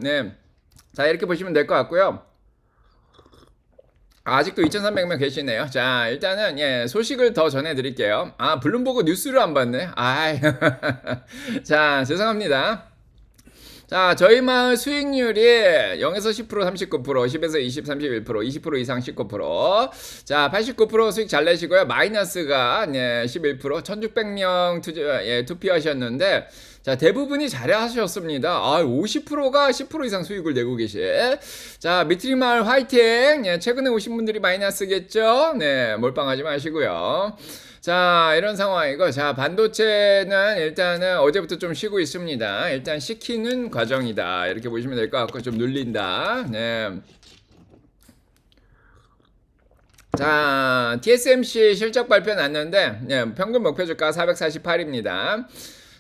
자, 이렇게 보시면 될 것 같고요. 아직도 2,300명 계시네요. 자, 일단은 소식을 더 전해드릴게요. 블룸버그 뉴스를 안 봤네. 자, 죄송합니다. 자, 저희 마을 수익률이 0에서 10%, 39%, 10에서 20, 31%, 20% 이상 19%. 자, 89% 수익 잘 내시고요. 마이너스가 11%, 1,600명 투표하셨는데, 자, 대부분이 잘하셨습니다. 50%가 10% 이상 수익을 내고 계시. 자, 미트리 마을 화이팅! 최근에 오신 분들이 마이너스겠죠? 몰빵하지 마시고요. 자, 이런 상황이고, 자, 반도체는 일단은 어제부터 좀 쉬고 있습니다. 일단 식히는 과정이다. 이렇게 보시면 될 것 같고, 좀 눌린다. 자, TSMC 실적 발표 났는데, 평균 목표 주가 448입니다.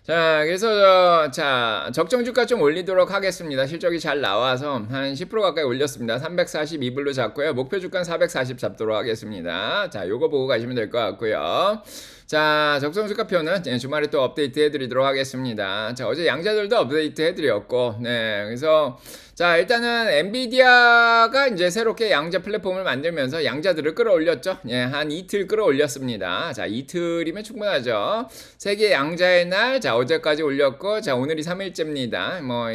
자, 그래서 자, 적정 주가 좀 올리도록 하겠습니다. 실적이 잘 나와서 한 10% 가까이 올렸습니다. 342불로 잡고요. 목표 주가는 440 잡도록 하겠습니다. 자, 요거 보고 가시면 될 것 같고요. 자, 적정 주가표는 주말에 또 업데이트 해드리도록 하겠습니다. 자, 어제 양자들도 업데이트 해드렸고, 네, 그래서 자, 일단은 엔비디아가 이제 새롭게 양자 플랫폼을 만들면서 양자들을 끌어올렸죠. 예, 한 이틀 끌어올렸습니다. 자, 이틀이면 충분하죠. 세계 양자의 날, 자, 어제까지 올렸고, 자, 오늘이 3일째입니다. 뭐,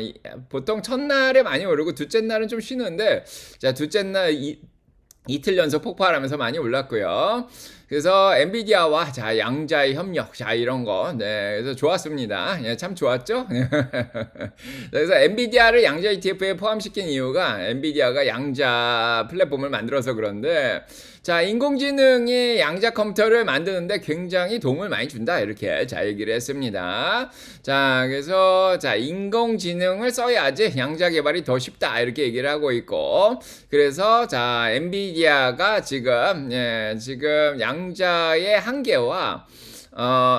보통 첫날에 많이 오르고, 둘째 날은 좀 쉬는데, 자, 둘째 날 이틀 연속 폭발하면서 많이 올랐고요. 그래서 엔비디아와 자 양자의 협력 자 이런 거 네, 그래서 좋았습니다. 예, 참 좋았죠. 그래서 엔비디아를 양자 ETF에 포함시킨 이유가 엔비디아가 양자 플랫폼을 만들어서 그런데 자, 인공지능이 양자 컴퓨터를 만드는데 굉장히 도움을 많이 준다. 이렇게 자, 얘기를 했습니다. 자, 그래서 자, 인공지능을 써야지 양자 개발이 더 쉽다. 이렇게 얘기를 하고 있고. 그래서 자, 엔비디아가 지금 지금 양자의 한계와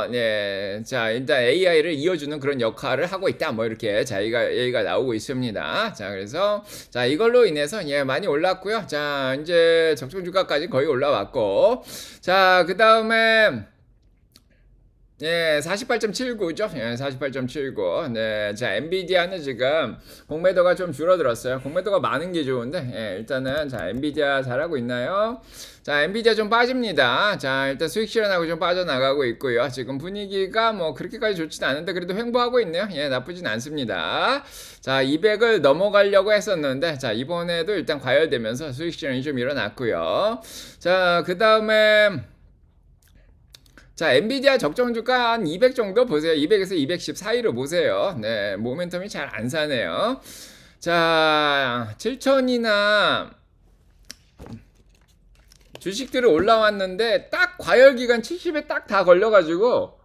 네. 자, 일단 AI를 이어주는 그런 역할을 하고 있다. 뭐, 이렇게, 자, 얘기가 나오고 있습니다. 자, 그래서, 자, 이걸로 인해서, 많이 올랐고요. 자, 이제 적정 주가까지 거의 올라왔고. 자, 그 다음에, 48.79죠. 48.79. 네, 자, 엔비디아는 지금 공매도가 좀 줄어들었어요. 공매도가 많은 게 좋은데, 일단은, 자, 엔비디아 잘하고 있나요? 자, 엔비디아 좀 빠집니다. 자, 일단 수익 실현하고 좀 빠져나가고 있고요. 지금 분위기가 뭐 그렇게까지 좋진 않은데, 그래도 횡보하고 있네요. 나쁘진 않습니다. 자, 200을 넘어가려고 했었는데, 자, 이번에도 일단 과열되면서 수익 실현이 좀 일어났고요. 자, 그 다음에, 자, 엔비디아 적정 주가 한 200 정도 보세요. 200에서 210 사이로 보세요. 네, 모멘텀이 잘 안 사네요. 자, 7천이나 주식들이 올라왔는데 딱 과열 기간 70에 딱 다 걸려가지고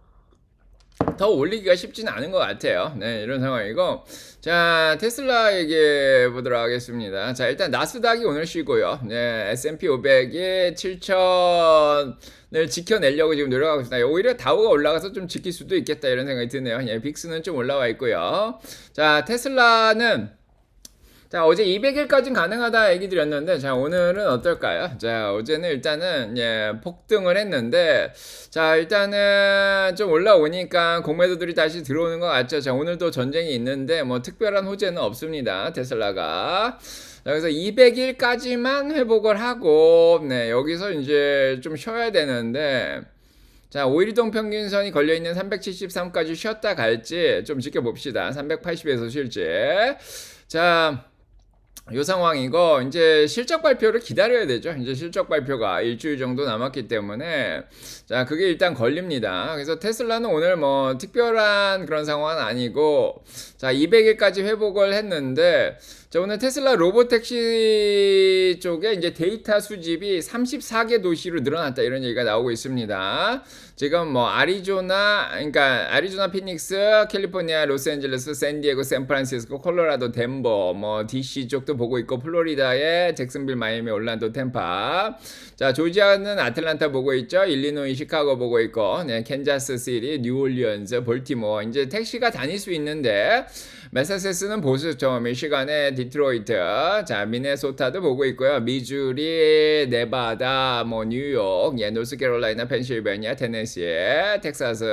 더 올리기가 쉽지는 않은 것 같아요. 네, 이런 상황이고. 자, 테슬라 얘기해 보도록 하겠습니다. 자, 일단 나스닥이 오늘 쉬고요. 네, S&P 500이 7천을 지켜내려고 지금 노력하고 있습니다. 오히려 다우가 올라가서 좀 지킬 수도 있겠다 이런 생각이 드네요. 빅스는 좀 올라와 있고요. 자, 테슬라는 자, 어제 200일까지는 가능하다 얘기 드렸는데, 자, 오늘은 어떨까요? 자, 어제는 일단은, 폭등을 했는데, 자, 일단은 좀 올라오니까 공매도들이 다시 들어오는 것 같죠? 자, 오늘도 전쟁이 있는데, 뭐, 특별한 호재는 없습니다. 테슬라가. 자, 그래서 200일까지만 회복을 하고, 네, 여기서 이제 좀 쉬어야 되는데, 자, 5일동 평균선이 걸려있는 373까지 쉬었다 갈지 좀 지켜봅시다. 380에서 쉴지. 자, 요 상황이고 이제 실적 발표를 기다려야 되죠. 이제 실적 발표가 일주일 정도 남았기 때문에 자, 그게 일단 걸립니다. 그래서 테슬라는 오늘 뭐 특별한 그런 상황은 아니고 자, 200일까지 회복을 했는데 자, 오늘 테슬라 로보택시 쪽에 이제 데이터 수집이 34개 도시로 늘어났다 이런 얘기가 나오고 있습니다. 지금 뭐 그러니까 아리조나, 피닉스, 캘리포니아, 로스앤젤레스, 샌디에고, 샌프란시스코, 콜로라도, 덴버, 뭐 DC 쪽도 보고 있고 플로리다의 잭슨빌, 마이애미, 올란도, 템파. 자, 조지아는 아틀란타 보고 있죠. 일리노이, 시카고 보고 있고, 네, 캔자스 시티, 뉴올리언스, 볼티모어. 이제 택시가 다닐 수 있는데 매사추세츠는 보수죠. 미시간의 디트로이트, 자, 미네소타도 보고 있고요. 미주리, 네바다, 뭐 뉴욕, 노스캐롤라이나, 펜실베니아, 테네시, 텍사스.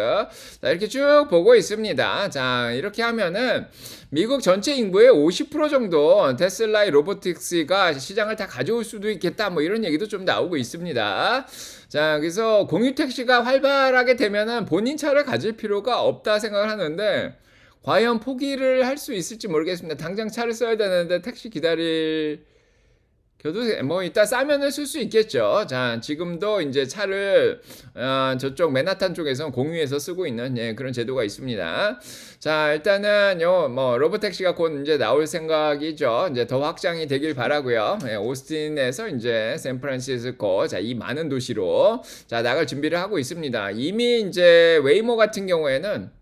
자, 이렇게 쭉 보고 있습니다. 자, 이렇게 하면은 미국 전체 인구의 50% 정도 테슬라의 로보틱스가 시장을 다 가져올 수도 있겠다. 뭐 이런 얘기도 좀 나오고 있습니다. 자, 그래서 공유 택시가 활발하게 되면은 본인 차를 가질 필요가 없다 생각을 하는데 과연 포기를 할 수 있을지 모르겠습니다. 당장 차를 써야 되는데 택시 겨도 뭐 이따 싸면은 쓸 수 있겠죠. 자, 지금도 이제 차를 저쪽 맨하탄 쪽에서 공유해서 쓰고 있는 그런 제도가 있습니다. 자, 일단은 뭐 로보택시가 곧 이제 나올 생각이죠. 이제 더 확장이 되길 바라고요. 오스틴에서 이제 샌프란시스코, 자, 이 많은 도시로 자, 나갈 준비를 하고 있습니다. 이미 이제 웨이모 같은 경우에는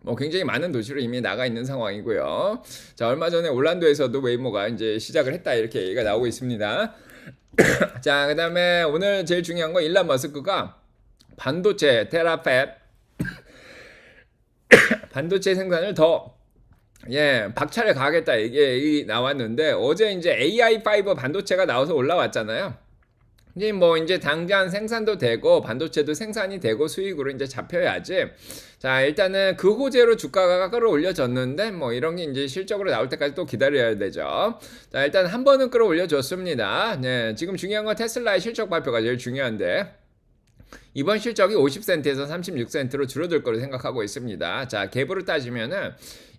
뭐 굉장히 많은 도시로 이미 나가 있는 상황이고요. 자, 얼마 전에 올란도에서도 웨이모가 이제 시작을 했다 이렇게 얘기가 나오고 있습니다. 자, 그 다음에 오늘 제일 중요한 건 일론 머스크가 반도체 테라팹 반도체 생산을 더 박차를 가하겠다 이게 나왔는데 어제 이제 AI5 반도체가 나와서 올라왔잖아요. 이제 뭐 이제 당장 생산도 되고 반도체도 생산이 되고 수익으로 이제 잡혀야지. 자, 일단은 그 호재로 주가가 끌어올려졌는데 뭐 이런 게 이제 실적으로 나올 때까지 또 기다려야 되죠. 자, 일단 한 번은 끌어올려줬습니다. 네, 지금 중요한 건 테슬라의 실적 발표가 제일 중요한데. 이번 실적이 50센트에서 36센트로 줄어들 거로 생각하고 있습니다. 자, 갭으로 따지면은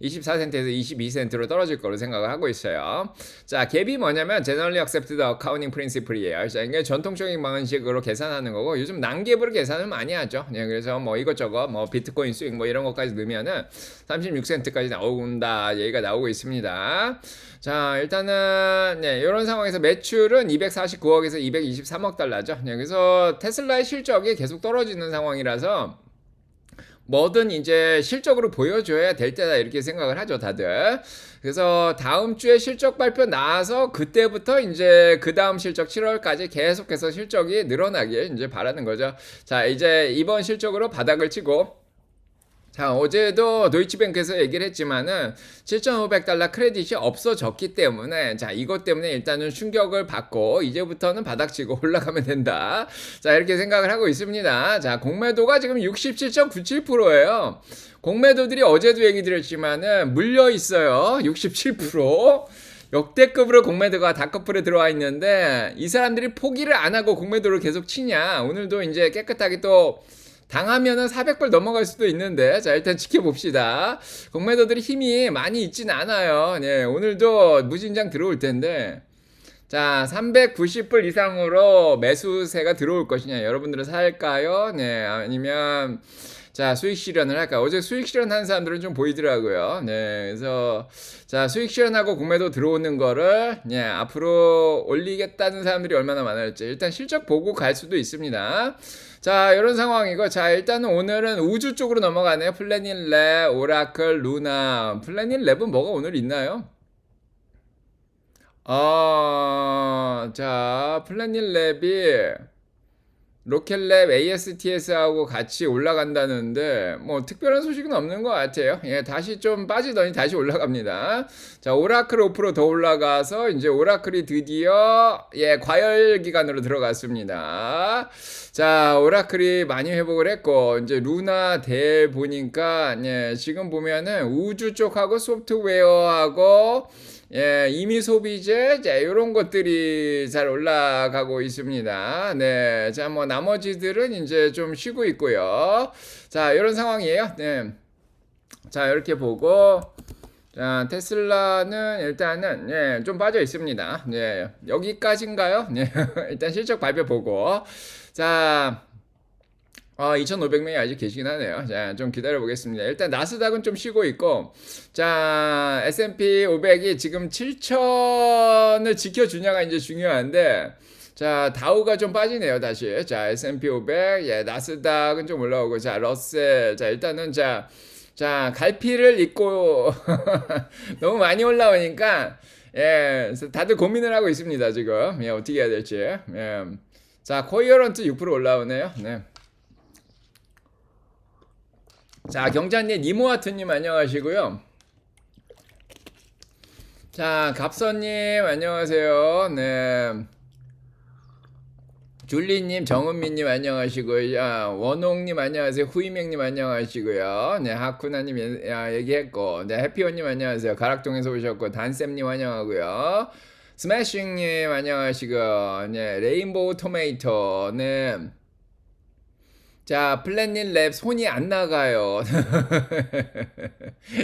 24센트에서 22센트로 떨어질 거로 생각을 하고 있어요. 자, 갭이 뭐냐면 Generally Accepted Accounting Principle이에요. 자, 이게 전통적인 방식으로 계산하는 거고 요즘 난갭으로 계산을 많이 하죠. 네, 그래서 뭐 이것저것 뭐 비트코인 수익 뭐 이런 것까지 넣으면은 36센트까지 나온다 얘기가 나오고 있습니다. 자, 일단은 이런 상황에서 매출은 249억에서 223억 달러죠. 네, 그래서 테슬라의 실적이 계속 떨어지는 상황이라서 뭐든 이제 실적으로 보여줘야 될 때다 이렇게 생각을 하죠, 다들. 그래서 다음 주에 실적 발표 나와서 그때부터 이제 그 다음 실적 7월까지 계속해서 실적이 늘어나길 이제 바라는 거죠. 자, 이제 이번 실적으로 바닥을 치고 자, 어제도 도이치뱅크에서 얘기를 했지만은 7,500달러 크레딧이 없어졌기 때문에 자, 이것 때문에 일단은 충격을 받고 이제부터는 바닥치고 올라가면 된다. 자, 이렇게 생각을 하고 있습니다. 자, 공매도가 지금 67.97%예요. 공매도들이 어제도 얘기 드렸지만은 물려 있어요. 67%. 역대급으로 공매도가 다커플에 들어와 있는데 이 사람들이 포기를 안 하고 공매도를 계속 치냐. 오늘도 이제 깨끗하게 또 당하면은 400불 넘어갈 수도 있는데 자, 일단 지켜봅시다. 공매도들이 힘이 많이 있진 않아요. 네, 오늘도 무진장 들어올 텐데 자, 390불 이상으로 매수세가 들어올 것이냐. 여러분들은 살까요? 네, 아니면 자, 수익 실현을 할까? 어제 수익 실현하는 사람들은 좀 보이더라고요. 네, 그래서 자, 수익 실현하고 공매도 들어오는 거를 앞으로 올리겠다는 사람들이 얼마나 많을지 일단 실적 보고 갈 수도 있습니다. 자, 이런 상황이고 자, 일단은 오늘은 우주 쪽으로 넘어가네요. 플래닛 랩, 오라클, 루나. 플래닛 랩은 뭐가 오늘 있나요? 자, 플래닛 랩이 로켓랩 ASTS하고 같이 올라간다는데 뭐 특별한 소식은 없는 것 같아요. 다시 좀 빠지더니 다시 올라갑니다. 자, 오라클 5% 더 올라가서 이제 오라클이 드디어 과열 기간으로 들어갔습니다. 자, 오라클이 많이 회복을 했고 이제 루나 델 보니까 지금 보면은 우주 쪽하고 소프트웨어하고 이미 소비재, 자, 요런 것들이 잘 올라가고 있습니다. 네. 자, 뭐, 나머지들은 이제 좀 쉬고 있고요. 자, 요런 상황이에요. 네. 자, 이렇게 보고, 자, 테슬라는 일단은, 좀 빠져 있습니다. 네. 여기까지인가요? 네. 일단 실적 발표 보고. 자, 2,500명이 아직 계시긴 하네요. 자, 좀 기다려 보겠습니다. 일단 나스닥은 좀 쉬고 있고, 자, S&P 500이 지금 7,000을 지켜주냐가 이제 중요한데, 자, 다우가 좀 빠지네요, 다시. 자, S&P 500, 나스닥은 좀 올라오고, 자, 러셀, 자, 일단은 자, 갈피를 입고 너무 많이 올라오니까, 다들 고민을 하고 있습니다, 지금. 어떻게 해야 될지. 자, 코이어런트 6% 올라오네요. 네. 자, 경자님, 니모아트님 안녕하시고요. 자, 갑선님 안녕하세요. 네. 줄리님, 정은미님 안녕하시고요. 원홍님 안녕하세요. 후이명님 안녕하시고요. 네, 하쿠나님 얘기했고, 네, 해피원님 안녕하세요. 가락동에서 오셨고, 단쌤님 안녕하고요. 스매싱님 안녕하시고, 네, 레인보우 토메이토, 네. 자, 플래닛 랩 손이 안 나가요.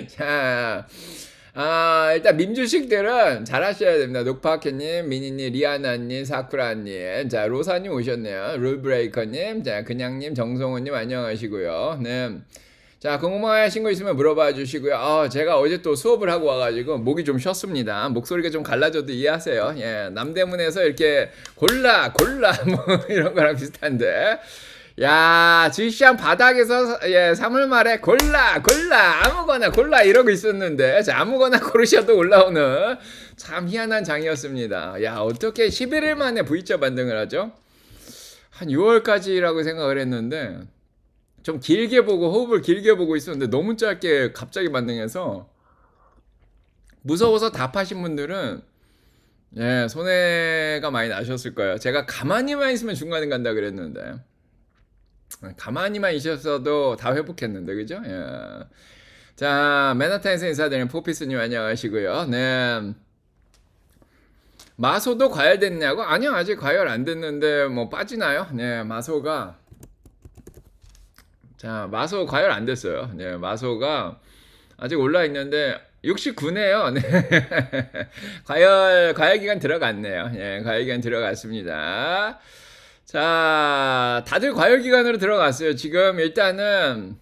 자, 일단 민주식들은 잘 하셔야 됩니다. 녹파케님, 미니님, 리아나님, 사쿠라님, 자, 로사님 오셨네요. 룰브레이커님, 자, 그냥님, 정성호님 안녕하시고요. 네. 자, 궁금하신 거 있으면 물어봐 주시고요. 제가 어제 또 수업을 하고 와가지고 목이 좀 쉬었습니다. 목소리가 좀 갈라져도 이해하세요. 남대문에서 이렇게 골라, 뭐 이런 거랑 비슷한데. 야, 주시장 바닥에서 3월 말에 골라 아무거나 골라 이러고 있었는데 자, 아무거나 고르셔도 올라오는 참 희한한 장이었습니다. 야, 어떻게 11일 만에 V자 반등을 하죠? 한 6월까지라고 생각을 했는데 좀 길게 보고 호흡을 길게 보고 있었는데 너무 짧게 갑자기 반응해서 무서워서 답하신 분들은 예, 손해가 많이 나셨을 거예요. 제가 가만히만 있으면 중간에 간다 그랬는데 가만히만 있었어도 다 회복했는데 그죠? 예. 자, 맨하탄에서 인사드리는 포피스님 안녕하시고요. 네. 마소도 과열됐냐고? 아니요, 아직 과열 안 됐는데 뭐 빠지나요? 네, 마소가 자, 마소 과열 안 됐어요. 네, 마소가 아직 올라 있는데 69네요. 네. 과열 기간 들어갔네요. 예, 과열 기간 들어갔습니다. 자, 다들 과열 기간으로 들어갔어요. 지금 일단은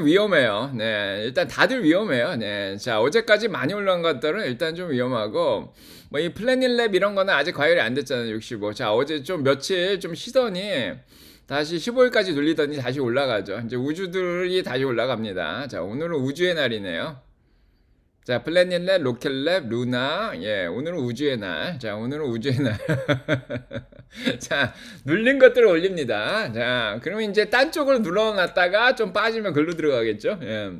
위험해요. 네, 일단 다들 위험해요. 네, 자, 어제까지 많이 올라간 것들은 일단 좀 위험하고, 뭐 이 플래닛랩 이런 거는 아직 과열이 안 됐잖아요. 65. 자, 어제 좀 며칠 좀 쉬더니 다시 15일까지 눌리더니 다시 올라가죠. 이제 우주들이 다시 올라갑니다. 자, 오늘은 우주의 날이네요. 자, 플래닛랩, 로켓랩, 루나. 예, 오늘은 우주의 날. 자, 오늘은 우주의 날. 자, 눌린 것들을 올립니다. 자, 그러면 이제 딴 쪽으로 눌러놨다가 좀 빠지면 글로 들어가겠죠. 예.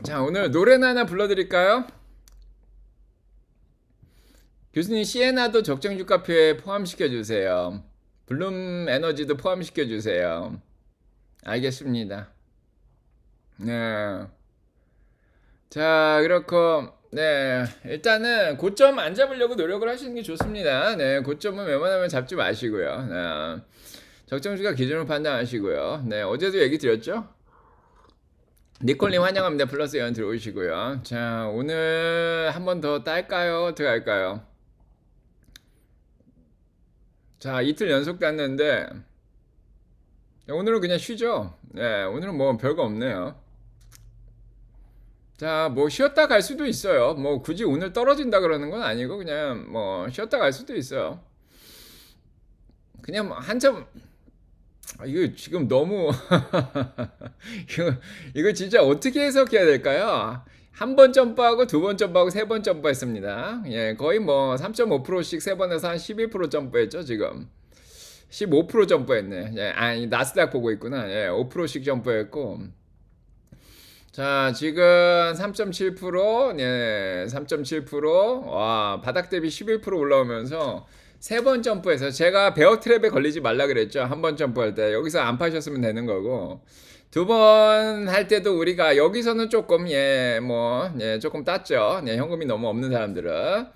자, 오늘 노래나 하나 불러드릴까요? 교수님, 시에나도 적정 주가표에 포함시켜주세요. 블룸 에너지도 포함시켜주세요. 알겠습니다. 네. 자, 그렇고, 네. 일단은 고점 안 잡으려고 노력을 하시는 게 좋습니다. 네. 고점은 웬만하면 잡지 마시고요. 네. 적정주가 기준으로 판단하시고요. 네. 어제도 얘기 드렸죠? 니콜님 환영합니다. 플러스 연 들어오시고요. 자, 오늘 한 번 더 딸까요? 어떻게 할까요? 자, 이틀 연속 땄는데, 오늘은 그냥 쉬죠? 네. 오늘은 뭐 별거 없네요. 자, 뭐 쉬었다 갈 수도 있어요. 뭐 굳이 오늘 떨어진다 그러는 건 아니고 그냥 뭐 쉬었다 갈 수도 있어요. 그냥 뭐 한참 이거 지금 너무 이거 진짜 어떻게 해석해야 될까요? 한 번 점프하고 두 번 점프하고 세 번 점프했습니다. 예, 거의 뭐 3.5%씩 세 번에서 한 12% 점프했죠, 지금. 15% 점프했네. 예, 아니 나스닥 보고 있구나. 예, 5%씩 점프했고. 자, 지금 3.7%, 네, 3.7%, 와, 바닥 대비 11% 올라오면서 세 번 점프해서 제가 베어 트랩에 걸리지 말라 그랬죠. 한 번 점프할 때. 여기서 안 파셨으면 되는 거고. 두 번 할 때도 우리가 여기서는 조금, 예, 뭐, 예, 조금 땄죠. 네, 현금이 너무 없는 사람들은.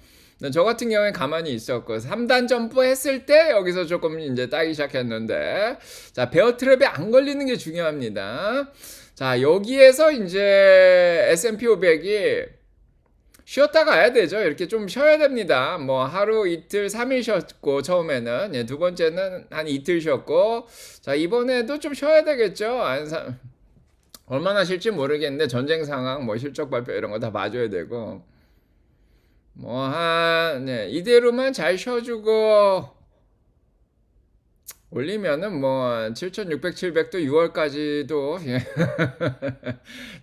저 같은 경우에 가만히 있었고 3단 점프 했을 때 여기서 조금 이제 따기 시작했는데 자, 베어 트랩에 안 걸리는 게 중요합니다. 자, 여기에서 이제 S&P 500이 쉬었다 가야 되죠. 이렇게 좀 쉬어야 됩니다. 뭐 하루 이틀 3일 쉬었고 처음에는 예, 두 번째는 한 이틀 쉬었고 자, 이번에도 좀 쉬어야 되겠죠. 얼마나 쉴지 모르겠는데 전쟁 상황 뭐 실적 발표 이런 거 다 봐줘야 되고 뭐 네, 이대로만 잘 쉬어주고 올리면은 뭐 7,600, 700도 6월까지도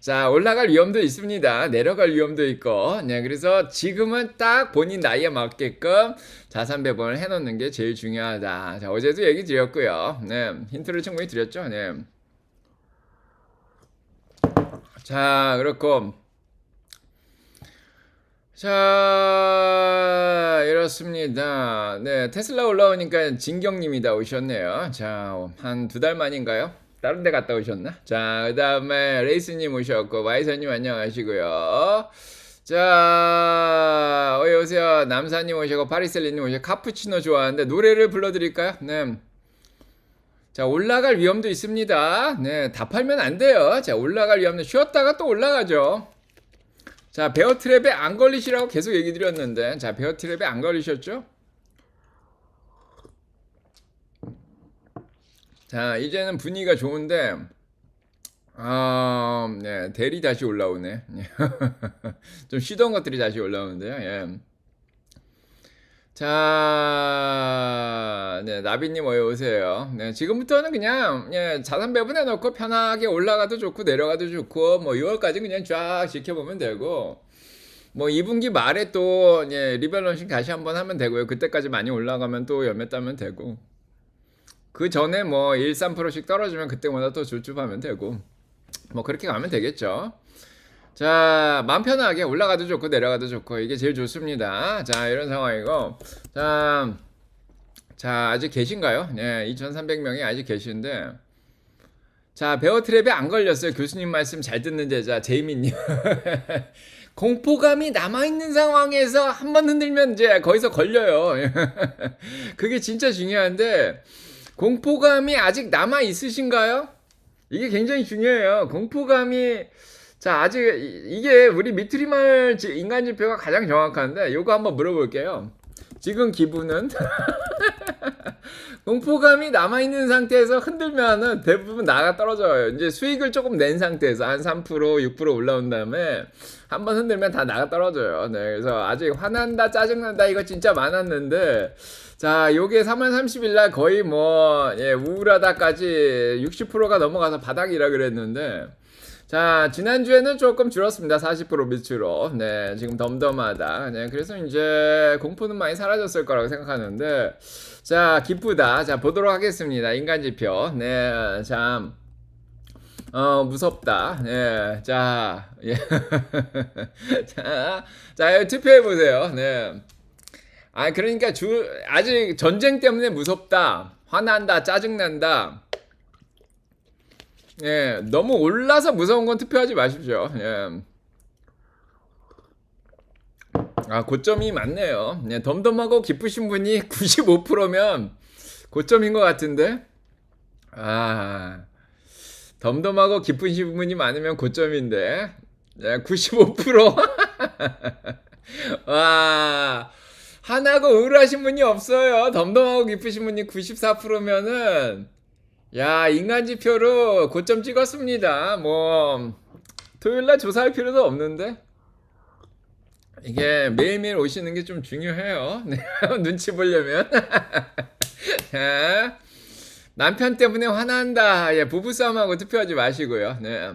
자, 올라갈 위험도 있습니다. 내려갈 위험도 있고. 네, 그래서 지금은 딱 본인 나이에 맞게끔 자산 배분을 해 놓는 게 제일 중요하다. 자, 어제도 얘기 드렸고요. 네, 힌트를 충분히 드렸죠. 네. 자, 그렇고 자, 이렇습니다. 네, 테슬라 올라오니까 진경님이 다 오셨네요. 자, 한 두 달 만인가요? 다른 데 갔다 오셨나? 자, 그 다음에 레이스님 오셨고, 와이서님 안녕하시고요. 자, 어여오세요. 남사님 오시고, 파리셀리님 오시고, 카푸치노 좋아하는데, 노래를 불러드릴까요? 네. 자, 올라갈 위험도 있습니다. 네, 다 팔면 안 돼요. 자, 올라갈 위험도 쉬었다가 또 올라가죠. 자, 베어 트랩에 안 걸리시라고 계속 얘기 드렸는데, 자, 베어 트랩에 안 걸리셨죠? 자, 이제는 분위기가 좋은데, 네, 대리 다시 올라오네. 좀 쉬던 것들이 다시 올라오는데요. 예. 자, 네, 나비님 어여 오세요. 네, 지금부터는 그냥 예, 자산 배분해 놓고 편하게 올라가도 좋고 내려가도 좋고 뭐 6월까지 그냥 쫙 지켜보면 되고 뭐 2분기 말에 또 예, 리밸런싱 다시 한번 하면 되고요. 그때까지 많이 올라가면 또 열매 따면 되고. 그 전에 뭐 1, 3%씩 떨어지면 그때마다 또 주춤하면 되고 뭐 그렇게 가면 되겠죠. 자, 마음 편하게 올라가도 좋고 내려가도 좋고 이게 제일 좋습니다. 자, 이런 상황이고 자 아직 계신가요? 네, 2300명이 아직 계신데 자, 베어 트랩에 안 걸렸어요. 교수님 말씀 잘 듣는 제자 제이미님. 공포감이 남아있는 상황에서 한번 흔들면 이제 거기서 걸려요. 그게 진짜 중요한데 공포감이 아직 남아 있으신가요? 이게 굉장히 중요해요. 공포감이 자 아직 이게 우리 미트리말 인간 지표가 가장 정확한데 요거 한번 물어볼게요. 지금 기분은 공포감이 남아있는 상태에서 흔들면은 대부분 나가 떨어져요. 이제 수익을 조금 낸 상태에서 한 3%, 6% 올라온 다음에 한번 흔들면 다 나가 떨어져요. 네, 그래서 아직 화난다, 짜증난다 이거 진짜 많았는데 자, 요게 3월 30일 날 거의 뭐 우울하다까지 60%가 넘어가서 바닥이라 그랬는데 자, 지난주에는 조금 줄었습니다. 40% 밑으로. 네, 지금 덤덤하다. 네, 그래서 이제 공포는 많이 사라졌을 거라고 생각하는데, 자, 기쁘다. 자, 보도록 하겠습니다. 인간지표. 네, 참, 무섭다. 네, 자, 예. 자, 투표해보세요. 네. 아, 그러니까 아직 전쟁 때문에 무섭다. 화난다. 짜증난다. 예, 너무 올라서 무서운 건 투표하지 마십시오. 예. 아, 고점이 많네요. 예, 덤덤하고 기쁘신 분이 95%면 고점인 것 같은데? 아, 덤덤하고 기쁘신 분이 많으면 고점인데? 예, 95%? 와, 화나고 우울하신 분이 없어요. 덤덤하고 기쁘신 분이 94%면은 야, 인간지표로 고점 찍었습니다. 뭐 토요일날 조사할 필요도 없는데 이게 매일매일 오시는 게 좀 중요해요. 네, 눈치 보려면. 자, 남편 때문에 화난다. 예, 부부싸움하고 투표하지 마시고요. 네.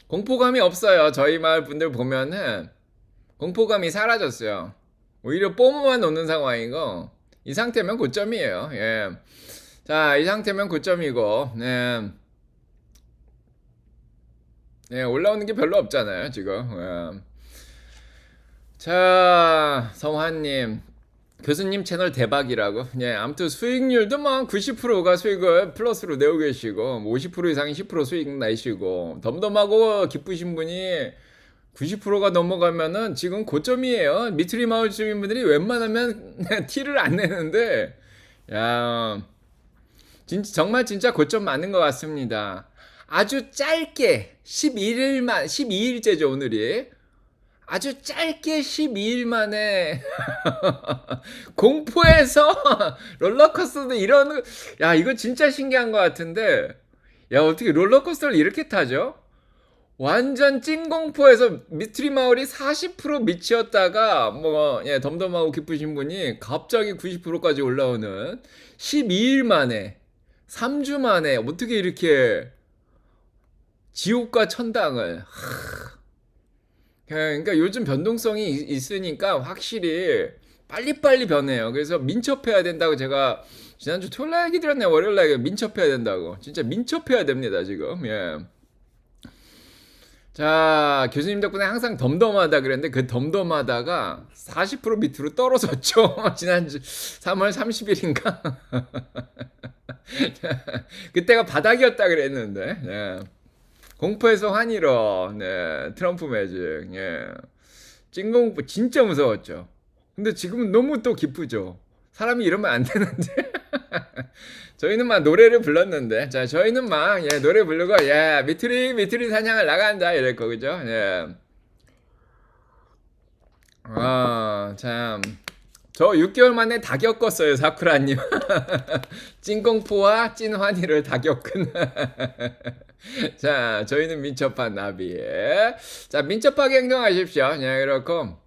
공포감이 없어요. 저희 마을 분들 보면은 공포감이 사라졌어요. 오히려 뽐만 오는 상황이고 이 상태면 고점이에요. 예. 자, 이 상태면 고점이고, 네. 네, 올라오는 게 별로 없잖아요, 지금. 예. 자, 성환님. 교수님 채널 대박이라고. 예, 아무튼 수익률도 뭐 90%가 수익을 플러스로 내고 계시고, 50% 이상이 10% 수익 내시고, 덤덤하고 기쁘신 분이 90%가 넘어가면은 지금 고점이에요. 미트리 마을 주민분들이 웬만하면 티를 안 내는데, 야. 정말 진짜 고점 많은 것 같습니다. 아주 짧게 12일째죠 오늘이. 아주 짧게 12일 만에 공포에서 롤러코스터도 이런 야 이거 진짜 신기한 것 같은데 야 어떻게 롤러코스터를 이렇게 타죠? 완전 찐공포에서 미트리 마을이 40% 밑이었다가 뭐 예, 덤덤하고 기쁘신 분이 갑자기 90%까지 올라오는 12일 만에 3주 만에 어떻게 이렇게 지옥과 천당을 그러니까 요즘 변동성이 있으니까 확실히 빨리빨리 변해요. 그래서 민첩해야 된다고 제가 지난주 토요일 날 얘기 드렸네. 월요일 날 민첩해야 된다고. 진짜 민첩해야 됩니다 지금. 예. 자, 교수님 덕분에 항상 덤덤하다 그랬는데 그 덤덤하다가 40% 밑으로 떨어졌죠. 지난주 3월 30일인가? 그때가 바닥이었다 그랬는데. 예. 공포에서 환희로. 네. 트럼프 매직. 예. 찐공포 진짜 무서웠죠. 근데 지금은 너무 또 기쁘죠. 사람이 이러면 안 되는데. 저희는 막 노래를 불렀는데, 자, 저희는 막, 예, 노래 부르고, 예, 미트리 사냥을 나간다, 이랬고, 그죠? 예. 참. 저 6개월 만에 다 겪었어요, 사쿠라님. 찐공포와 찐환희를 다 겪은. 자, 저희는 민첩한 나비. 자, 민첩하게 행동하십시오. 예, 그렇고.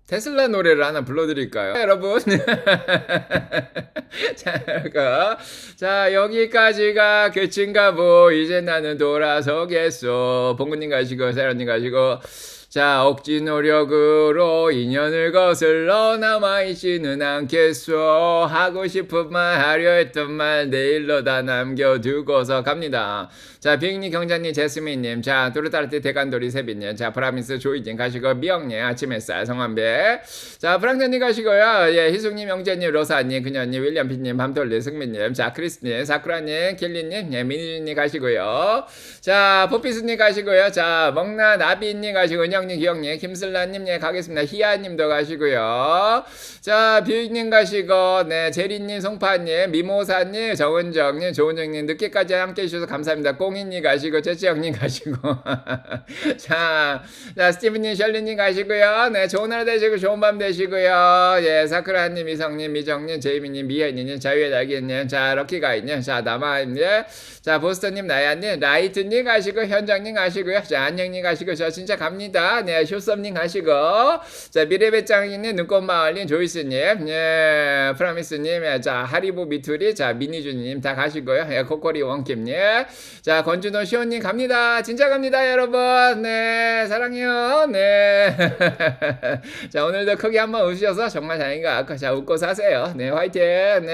테슬라 노래를 하나 불러드릴까요? 여러분. 자, 여기까지가 끝인가 보. 이제 나는 돌아서겠소. 봉구님 가시고, 세련님 가시고. 자, 억지 노력으로 인연을 거슬러 남아있지는 않겠소. 하고 싶은 말 하려 했던 말 내일로 다 남겨두고서 갑니다. 자, 비행님, 경자님, 제스민님, 자, 도르타르트, 대간돌이, 세빈님, 자, 브라미스, 조이진 가시고, 미영님, 아침 햇살, 성환배, 자, 프랑스님 가시고요. 예, 희숙님, 영재님, 로사님, 그녀님, 윌리엄피님, 밤돌리, 승민님, 자, 크리스님, 사쿠라님, 킬리님, 예, 미니준님 가시고요. 자, 포피스님 가시고요. 자, 먹나, 나비님 가시고, 은영님, 기영님, 김슬라님, 예, 가겠습니다. 희아님도 가시고요. 자, 뷰이님 가시고, 네, 제리님, 송파님, 미모사님, 정은정님, 조은정님, 늦게까지 함께 해주셔서 감사합니다. 꽁이님 가시고, 최치영님 가시고. 자, 스티브님, 셜리님 가시고요. 네, 좋은 하루 되시고, 좋은 밤 되시고요. 예, 사쿠라님, 이성님, 미정님, 제이미님, 미혜님, 자유의 날개님, 자, 럭키가이님, 자, 남아님, 자, 보스턴님, 나야님, 라이트님 가시고, 현장님 가시고요. 자, 안녕님 가시고, 저 진짜 갑니다. 네, 쇼썸님 가시고, 자, 미래배짱이님, 눈꽃마을님, 조이스님, 예, 프라미스님, 예, 자, 하리보 미투리, 자, 미니주님 다 가시고요. 예, 코코리 원킴님, 자, 권준호 시온님 갑니다. 진짜 갑니다, 여러분. 네, 사랑해요. 네. 자, 오늘도 크게 한번 웃으셔서 정말 다행인 것 같고, 자, 웃고 사세요. 네, 화이팅. 네.